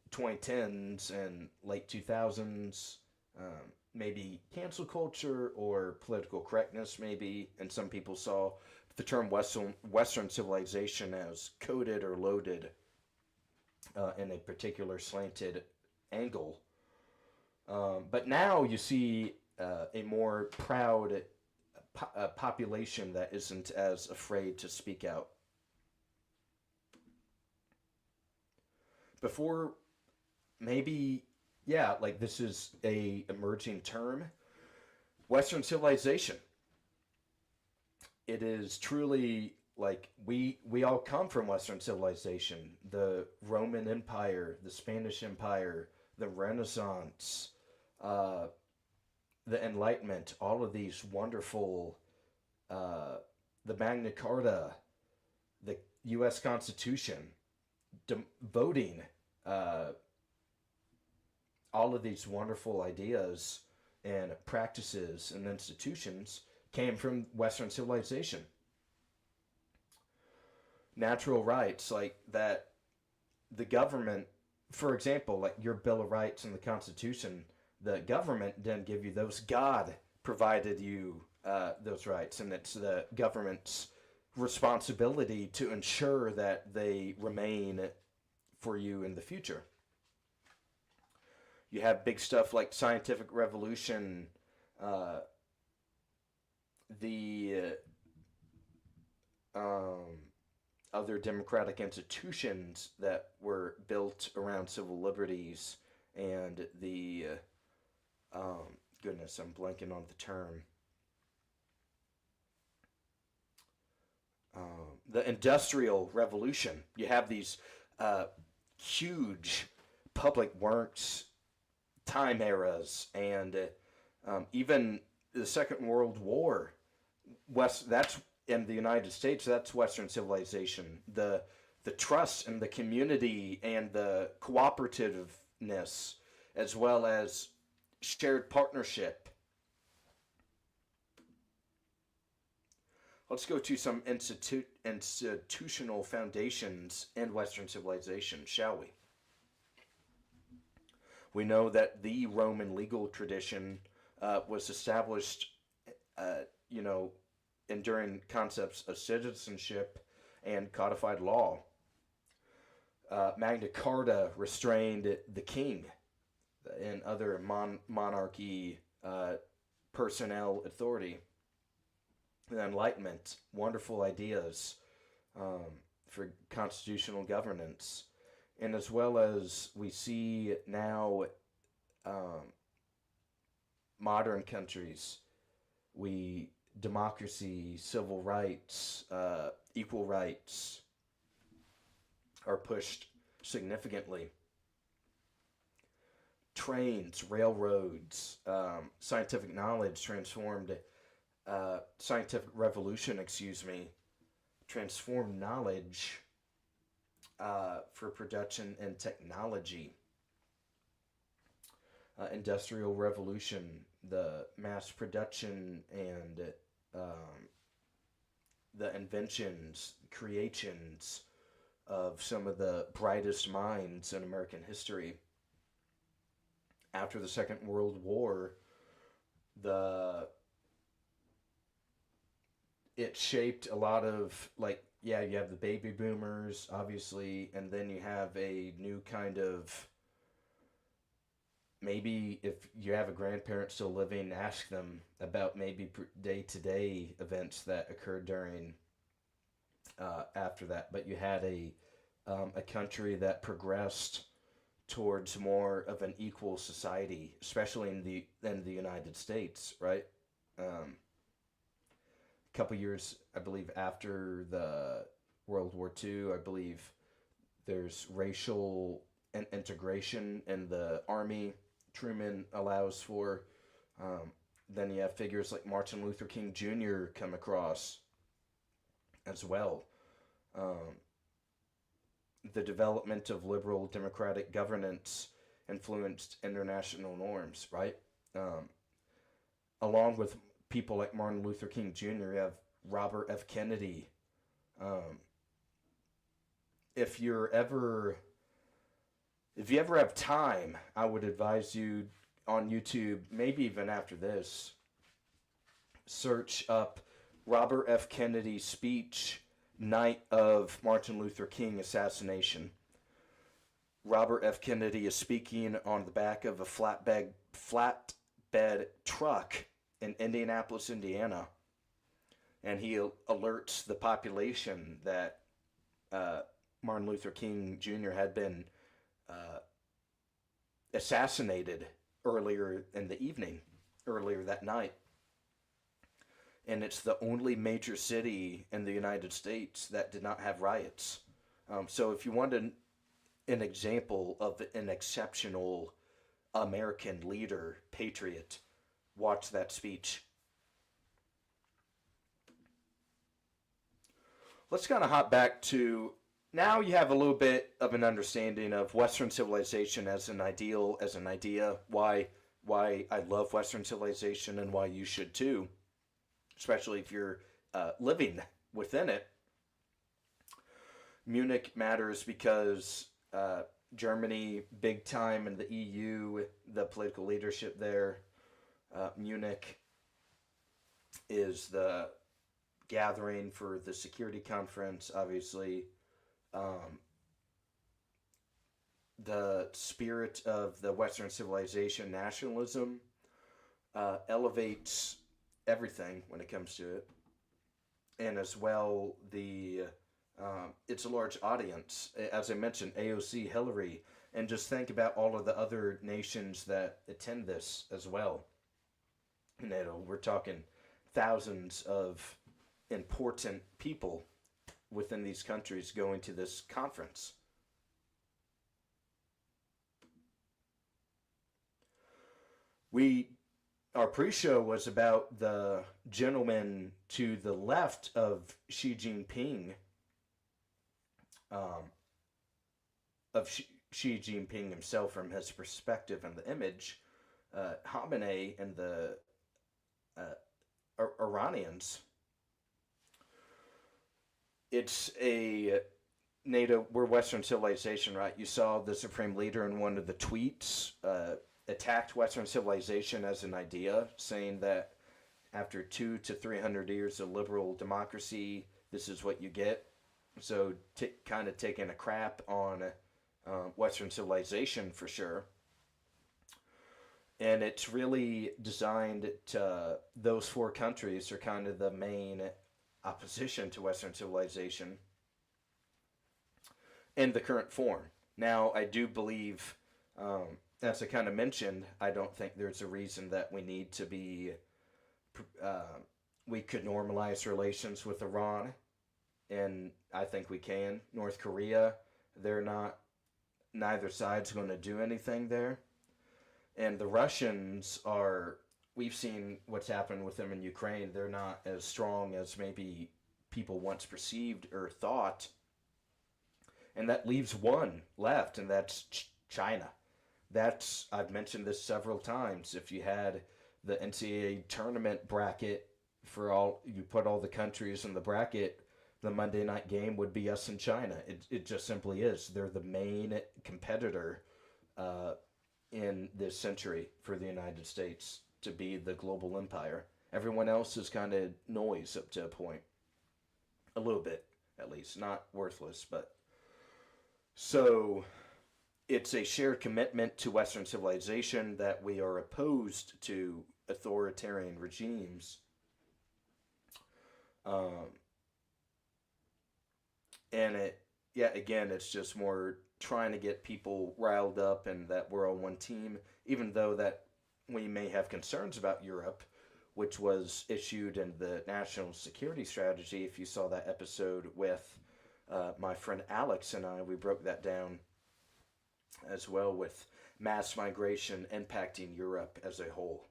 2010s and late 2000s. Maybe cancel culture or political correctness, maybe, and some people saw the term Western civilization as coded or loaded in a particular slanted angle. But now you see a more proud population that isn't as afraid to speak out. Before, maybe, yeah, like this is a emerging term, Western civilization. It is truly like we all come from Western civilization. The Roman Empire, the Spanish Empire, the Renaissance, the Enlightenment, all of these wonderful, the Magna Carta, the U.S. Constitution, voting, all of these wonderful ideas and practices and institutions came from Western civilization. Natural rights, like that, the government, for example, like your Bill of Rights and the Constitution, the government didn't give you those. God provided you those rights, and it's the government's responsibility to ensure that they remain for you in the future. You have big stuff like scientific revolution, the other democratic institutions that were built around civil liberties, and the goodness, I'm blanking on the term. The Industrial Revolution. You have these huge public works time eras, and even the Second World War. That's in the United States. That's Western civilization. The trust and the community and the cooperativeness, as well as shared partnership. Let's go to some institutional foundations in Western civilization, shall we? We know that the Roman legal tradition was established, enduring concepts of citizenship and codified law. Magna Carta restrained the king and other monarchy personnel authority. The Enlightenment, wonderful ideas for constitutional governance. And as well as we see now modern countries, democracy, civil rights, equal rights, are pushed significantly. Trains, railroads, scientific knowledge transformed, scientific revolution, transformed knowledge for production and technology. Industrial revolution, the mass production and the inventions, creations of some of the brightest minds in American history. After the Second World War, it shaped a lot of, like, yeah, you have the baby boomers, obviously, and then you have a new kind of, maybe if you have a grandparent still living, ask them about maybe day-to-day events that occurred during after that. But you had a country that progressed towards more of an equal society, especially in the United States, right? A couple years, I believe, after the World War II, I believe there's racial integration in the army. Truman allows for. Then you have figures like Martin Luther King Jr. come across as well. The development of liberal democratic governance influenced international norms, right? Along with people like Martin Luther King Jr., you have Robert F. Kennedy. If you ever have time, I would advise you on YouTube, maybe even after this, search up Robert F. Kennedy's speech, night of Martin Luther King assassination. Robert F. Kennedy is speaking on the back of a flatbed truck in Indianapolis, Indiana, and he alerts the population that Martin Luther King Jr. had been assassinated earlier in the evening, earlier that night. And it's the only major city in the United States that did not have riots. So if you want an example of an exceptional American leader, patriot, watch that speech. Let's kind of hop back to, now you have a little bit of an understanding of Western civilization as an ideal, as an idea, why I love Western civilization and why you should too, especially if you're living within it. Munich matters because Germany, big time in the EU, the political leadership there. Munich is the gathering for the Security Conference, obviously. The spirit of the Western civilization, nationalism, elevates everything when it comes to it. And as well, it's a large audience. As I mentioned, AOC, Hillary, and just think about all of the other nations that attend this as well. NATO, we're talking thousands of important people within these countries going to this conference. Our pre-show was about the gentleman to the left of Xi Jinping, Xi Jinping himself from his perspective and the image, Khamenei and the Iranians. It's a NATO, we're Western civilization, right? You saw the Supreme Leader in one of the tweets attacked Western civilization as an idea, saying that after 200 to 300 years of liberal democracy, this is what you get. So kind of taking a crap on Western civilization for sure. And it's really designed to, those four countries are kind of the main opposition to Western civilization in the current form. Now, I do believe, as I kind of mentioned, I don't think there's a reason that we need to be, we could normalize relations with Iran, and I think we can. North Korea, They're not, neither side's going to do anything there. And the Russians are, we've seen what's happened with them in Ukraine. They're not as strong as maybe people once perceived or thought. And that leaves one left, and that's China. That's, I've mentioned this several times. If you had the NCAA tournament bracket for all, you put all the countries in the bracket, the Monday night game would be us and China. It just simply is. They're the main competitor in this century for the United States to be the global empire. Everyone else is kind of noise up to a point. A little bit, at least. Not worthless, but. So it's a shared commitment to Western civilization that we are opposed to authoritarian regimes. And again, it's just more trying to get people riled up and that we're on one team, even though that we may have concerns about Europe, which was issued in the National Security Strategy. If you saw that episode with my friend Alex and I, we broke that down as well, with mass migration impacting Europe as a whole.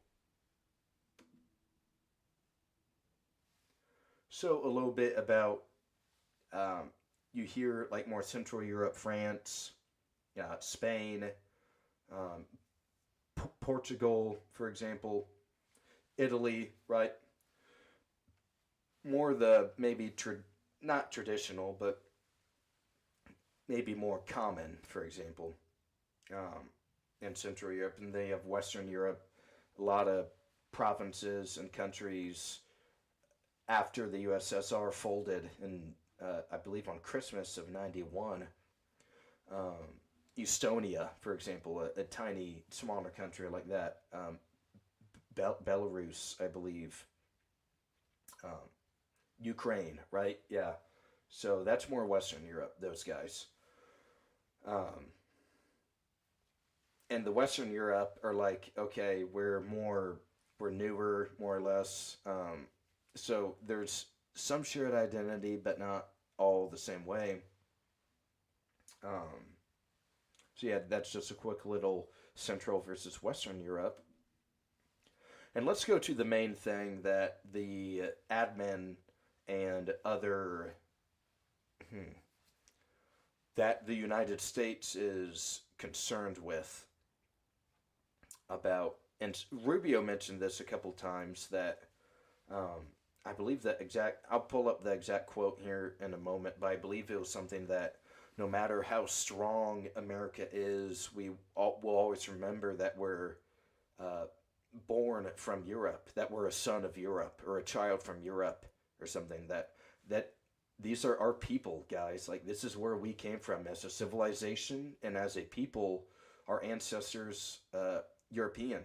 So a little bit about, you hear like more Central Europe, France, Spain, Portugal, for example, Italy, right? More the maybe not traditional, but maybe more common, for example, in Central Europe. And they have Western Europe, a lot of provinces and countries after the USSR folded in, I believe, on Christmas of '91. Estonia, for example, a tiny, smaller country like that. Belarus, I believe. Ukraine, right? Yeah. So that's more Western Europe, those guys. And the Western Europe are like, okay, we're newer, more or less. So there's some shared identity, but not all the same way. So yeah, that's just a quick little Central versus Western Europe. And let's go to the main thing that the admin and other that the United States is concerned with about, and Rubio mentioned this a couple times, that I believe that exact, I'll pull up the exact quote here in a moment, but I believe it was something that no matter how strong America is, will always remember that we're born from Europe, that we're a son of Europe or a child from Europe or something, that these are our people, guys. Like, this is where we came from as a civilization and as a people, our ancestors, European.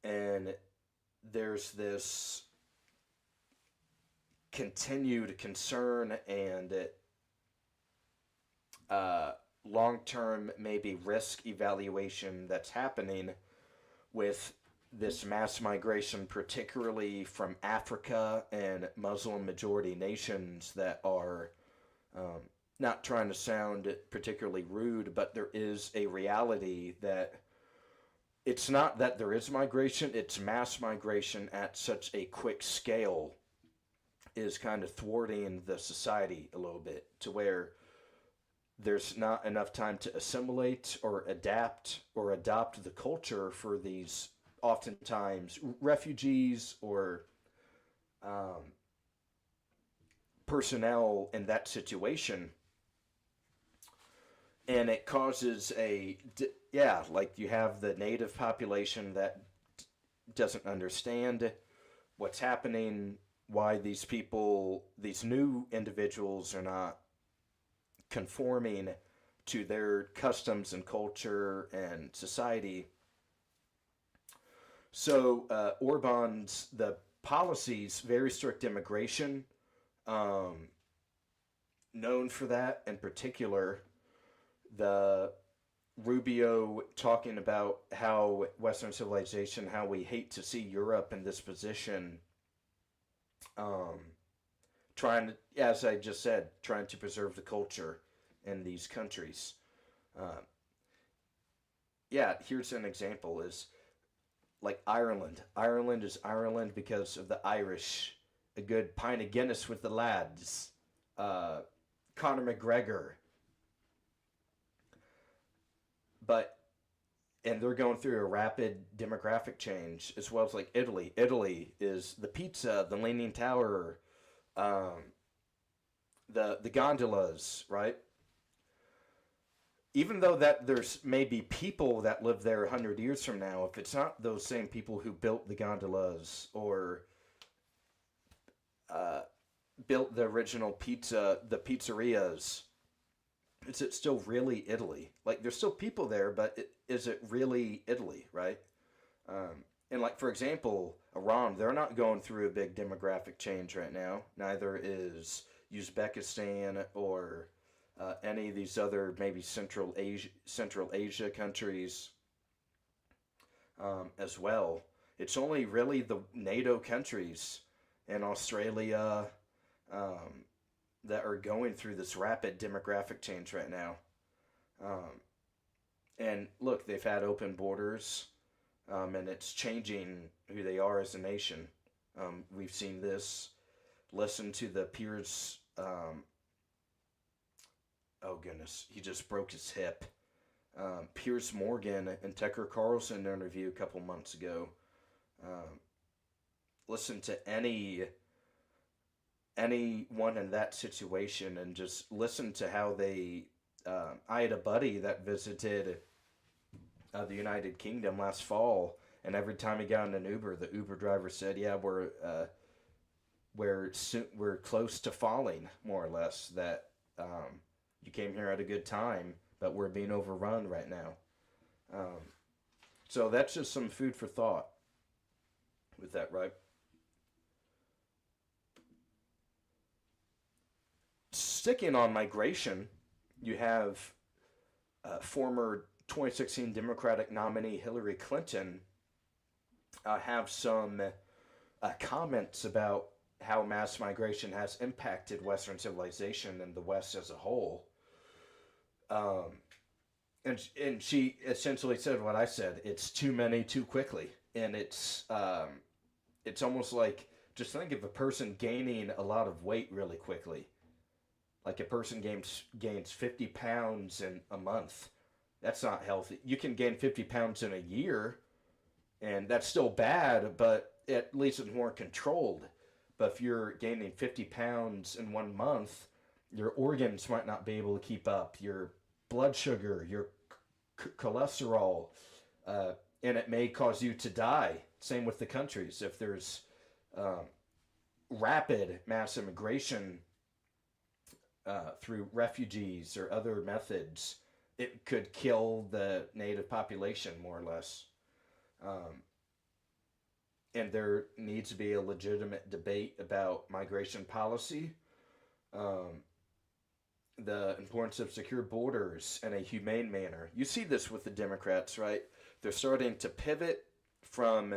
And there's this continued concern and long-term maybe risk evaluation that's happening with this mass migration, particularly from Africa and Muslim majority nations that are, not trying to sound particularly rude, but there is a reality that it's not that there is migration, it's mass migration at such a quick scale is kind of thwarting the society a little bit, to where there's not enough time to assimilate or adapt or adopt the culture for these oftentimes refugees or personnel in that situation. And it causes like you have the native population that doesn't understand what's happening, why these people, these new individuals are not conforming to their customs and culture and society. So Orban's, the policies, very strict immigration, known for that in particular. The Rubio talking about how Western civilization, how we hate to see Europe in this position, trying to, as I just said, trying to preserve the culture in these countries. Uh, yeah, here's an example: is like Ireland. Ireland is Ireland because of the Irish. A good pint of Guinness with the lads. Uh, Conor McGregor. But and they're going through a rapid demographic change as well as like Italy. Italy is the pizza, the Leaning Tower, um, the gondolas, right? Even though that there's maybe people that live there 100 years from now, if it's not those same people who built the gondolas or uh, built the original pizza, the pizzerias, is it still really Italy? Like, there's still people there, but is it really Italy, right? And like, for example, Iran, they're not going through a big demographic change right now. Neither is Uzbekistan or any of these other maybe Central Asia countries as well. It's only really the NATO countries and Australia um, that are going through this rapid demographic change right now. Um, and look, they've had open borders, and it's changing who they are as a nation. We've seen this. Listen to the Piers. Oh goodness, he just broke his hip. Piers Morgan and Tucker Carlson interview a couple months ago. Um, Listen to anyone in that situation and just listen to how they. I had a buddy that visited the United Kingdom last fall, and every time he got in an Uber, the Uber driver said, "Yeah, we're close to falling, more or less. That you came here at a good time, but we're being overrun right now." Um, so that's just some food for thought with that, right? Sticking on migration, you have former 2016 Democratic nominee Hillary Clinton have some comments about how mass migration has impacted Western civilization and the West as a whole. Um, and she essentially said what I said. It's too many too quickly, and it's almost like just think of a person gaining a lot of weight really quickly. Like a person gains 50 pounds in a month. That's not healthy. You can gain 50 pounds in a year, and that's still bad, but at least it's more controlled. But if you're gaining 50 pounds in 1 month, your organs might not be able to keep up. Your blood sugar, your cholesterol, uh, and it may cause you to die. Same with the countries. If there's um, rapid mass immigration through refugees or other methods, it could kill the native population more or less. Um, and there needs to be a legitimate debate about migration policy, um, the importance of secure borders in a humane manner. You see this with the Democrats, right? They're starting to pivot from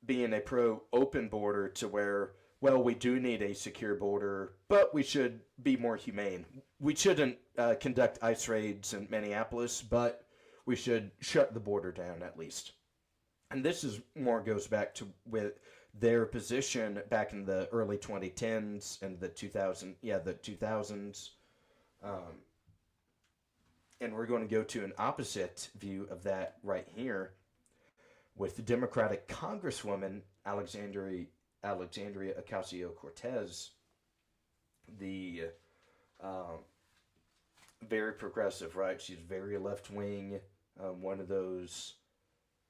being a pro open border to where, well, we do need a secure border, but we should be more humane. We shouldn't conduct ICE raids in Minneapolis, but we should shut the border down at least. And this is more goes back to with their position back in the early 2010s and the 2000s. Um, and we're going to go to an opposite view of that right here with the Democratic Congresswoman Alexandria Ocasio Cortez, the um, very progressive, right? She's very left wing, one of those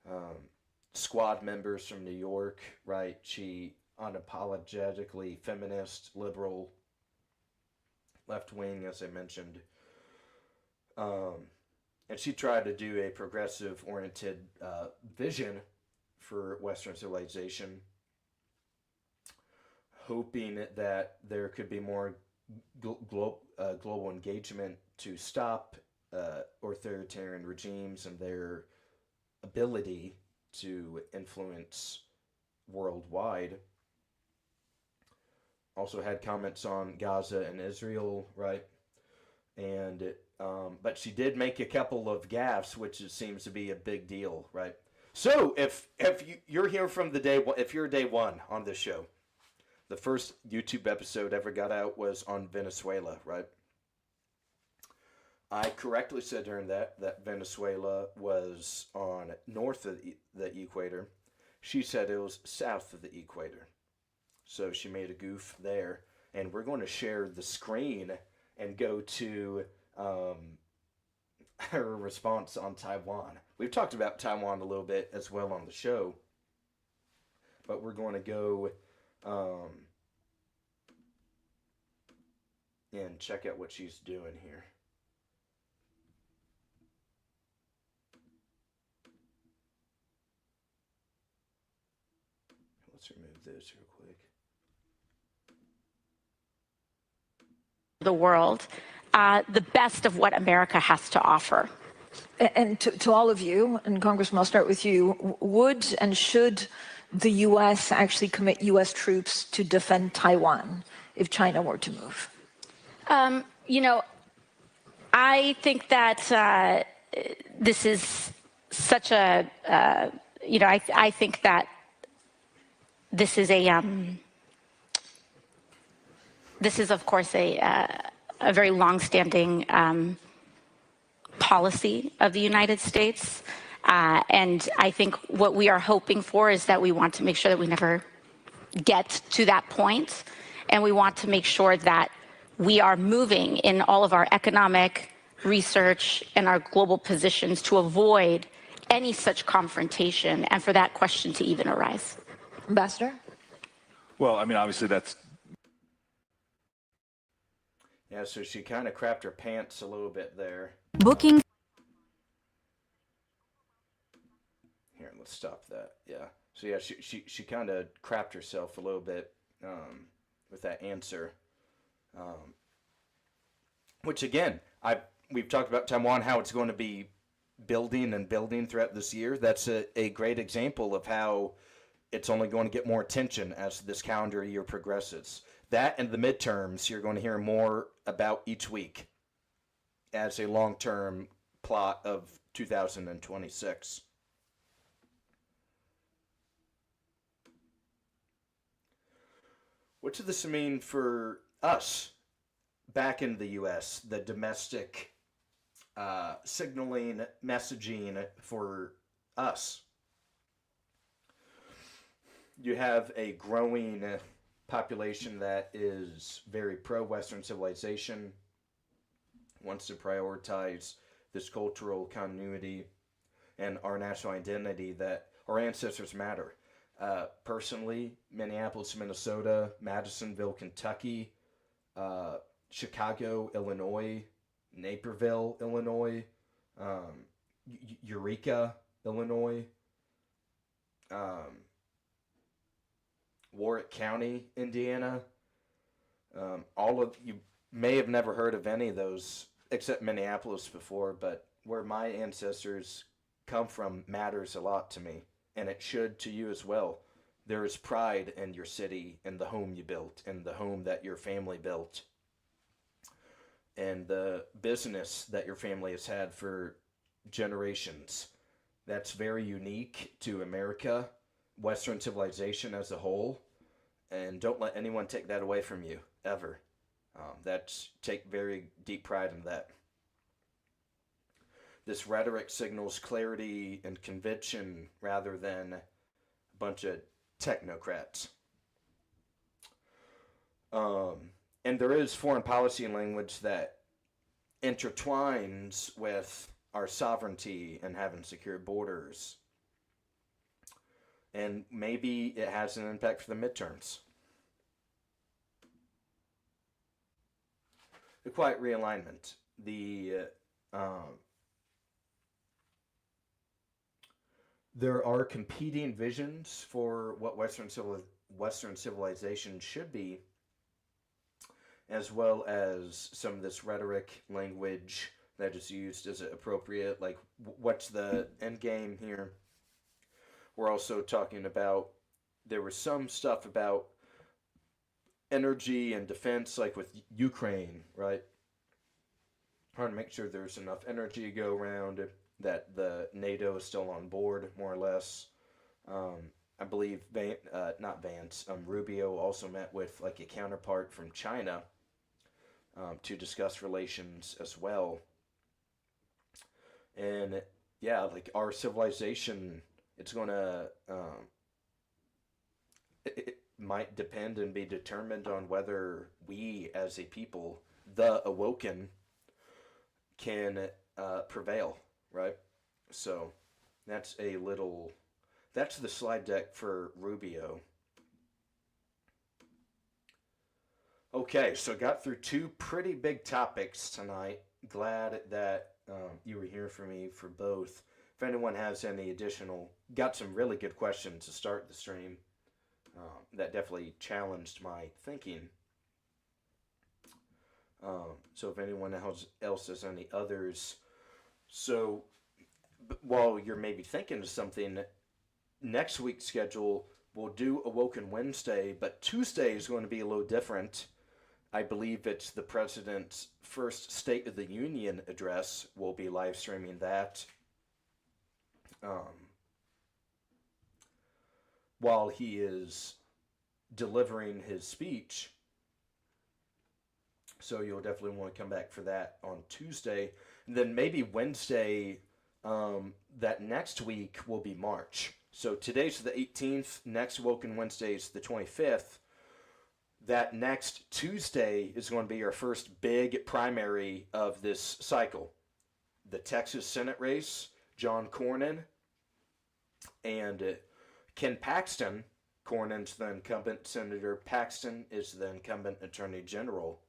um, squad members from New York, right? She unapologetically feminist, liberal, left wing, as I mentioned. Um, and she tried to do a progressive oriented vision for Western civilization, hoping that there could be more global engagement to stop authoritarian regimes and their ability to influence worldwide. also had comments on Gaza and Israel, right? And but she did make a couple of gaffes, which it seems to be a big deal, right? So if you're here from the day, if you're day one on this show, the first YouTube episode ever got out was on Venezuela, right? I correctly said during that Venezuela was on north of the equator. She said it was south of the equator. So she made a goof there. And we're going to share the screen and go to her response on Taiwan. We've talked about Taiwan a little bit as well on the show. But we're going to go and check out what she's doing here. Let's remove this real quick. The world, the best of what America has to offer. And to all of you, and Congressman, I'll start with you, would and should the U.S. actually commit U.S. troops to defend Taiwan if China were to move? You know, I think that this is such a, you know, I think that this is a, this is of course a very long-standing policy of the United States. And I think what we are hoping for is that we want to make sure that we never get to that point. And we want to make sure that we are moving in all of our economic research and our global positions to avoid any such confrontation and for that question to even arise. Ambassador? Well, I mean, obviously that's... Yeah, so she kind of crapped her pants a little bit there. Booking. Here, let's stop that. Yeah. So yeah, she kind of crapped herself a little bit with that answer. Which again, we've talked about Taiwan, how it's going to be building and building throughout this year. That's a great example of how it's only going to get more attention as this calendar year progresses. That and the midterms, you're going to hear more about each week as a long-term plot of 2026. What does this mean for us back in the U.S., the domestic signaling, messaging for us? You have a growing population that is very pro-Western civilization, wants to prioritize this cultural continuity and our national identity, that our ancestors matter. Personally, Minneapolis, Minnesota, Madisonville, Kentucky, Chicago, Illinois, Naperville, Illinois, Eureka, Illinois, Warwick County, Indiana. All of you may have never heard of any of those except Minneapolis before, but where my ancestors come from matters a lot to me, and it should to you as well. There is pride in your city, in the home you built, in the home that your family built, and the business that your family has had for generations. That's very unique to America, Western civilization as a whole, and don't let anyone take that away from you, ever. Take very deep pride in that. This rhetoric signals clarity and conviction rather than a bunch of technocrats. And there is foreign policy language that intertwines with our sovereignty and having secure borders. And maybe it has an impact for the midterms. The quiet realignment. There are competing visions for what Western civilization should be, as well as some of this rhetoric language that is used as appropriate. Like, what's the end game here? We're also talking about, there was some stuff about energy and defense, like with Ukraine, right? Trying to make sure there's enough energy to go around, that the NATO is still on board, more or less. I believe not Vance, Rubio also met with like a counterpart from China to discuss relations as well. And yeah, like our civilization, it's gonna it might depend and be determined on whether we as a people, the awoken, can prevail, right? So that's the slide deck for Rubio. Okay, so got through two pretty big topics tonight. Glad that you were here for me for both. If anyone has any additional, got some really good questions to start the stream. That definitely challenged my thinking. So if anyone else has any others, so while you're maybe thinking of something, next week's schedule we'll do Awoken Wednesday, but Tuesday is going to be a little different. I believe it's the president's first State of the Union address. We'll be live streaming that. While he is delivering his speech. So you'll definitely want to come back for that on Tuesday. And then maybe Wednesday, that next week will be March. So today's the 18th, next Awoken Wednesday is the 25th. That next Tuesday is going to be our first big primary of this cycle. The Texas Senate race, John Cornyn and Ken Paxton. Cornyn's the incumbent senator. Paxton is the incumbent attorney general.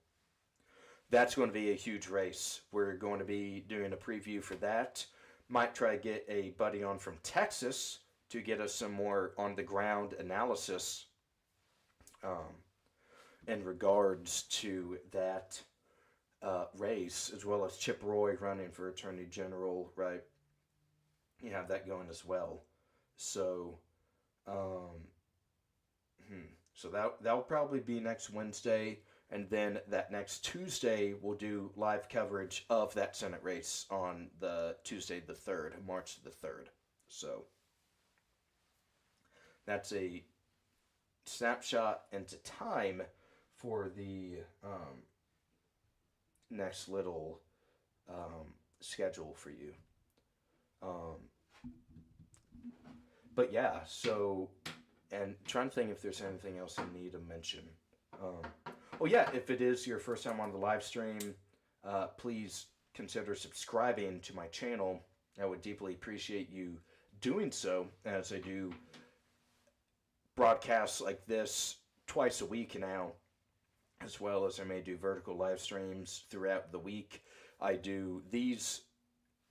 That's going to be a huge race. We're going to be doing a preview for that. Might try to get a buddy on from Texas to get us some more on-the-ground analysis in regards to that race, as well as Chip Roy running for attorney general, right? You have that going as well. So, so that'll probably be next Wednesday. And then that next Tuesday, we'll do live coverage of that Senate race on the Tuesday the 3rd, March the 3rd. So that's a snapshot into time for the next little schedule for you. But yeah, so, and trying to think if there's anything else I need to mention. Oh yeah, if it is your first time on the live stream, please consider subscribing to my channel. I would deeply appreciate you doing so, as I do broadcasts like this twice a week now, as well as I may do vertical live streams throughout the week. I do these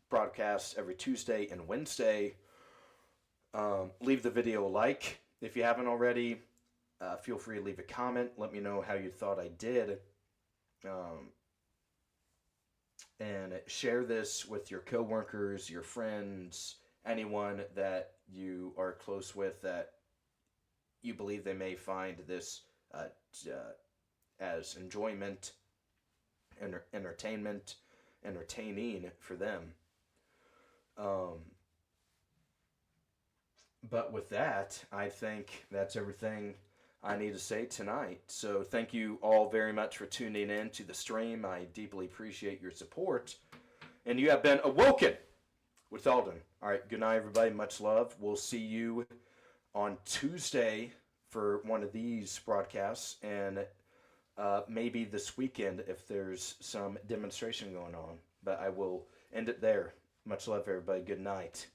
broadcasts every Tuesday and Wednesday. Leave the video a like if you haven't already. Feel free to leave a comment. Let me know how you thought I did. And share this with your coworkers, your friends, anyone that you are close with that you believe they may find this as enjoyment, entertainment, entertaining for them. But with that, I think that's everything I need to say tonight. So thank you all very much for tuning in to the stream. I deeply appreciate your support. And you have been Awoken with Aulden. All right, good night, everybody. Much love. We'll see you on Tuesday for one of these broadcasts, and maybe this weekend if there's some demonstration going on. But I will end it there. Much love, everybody. Good night.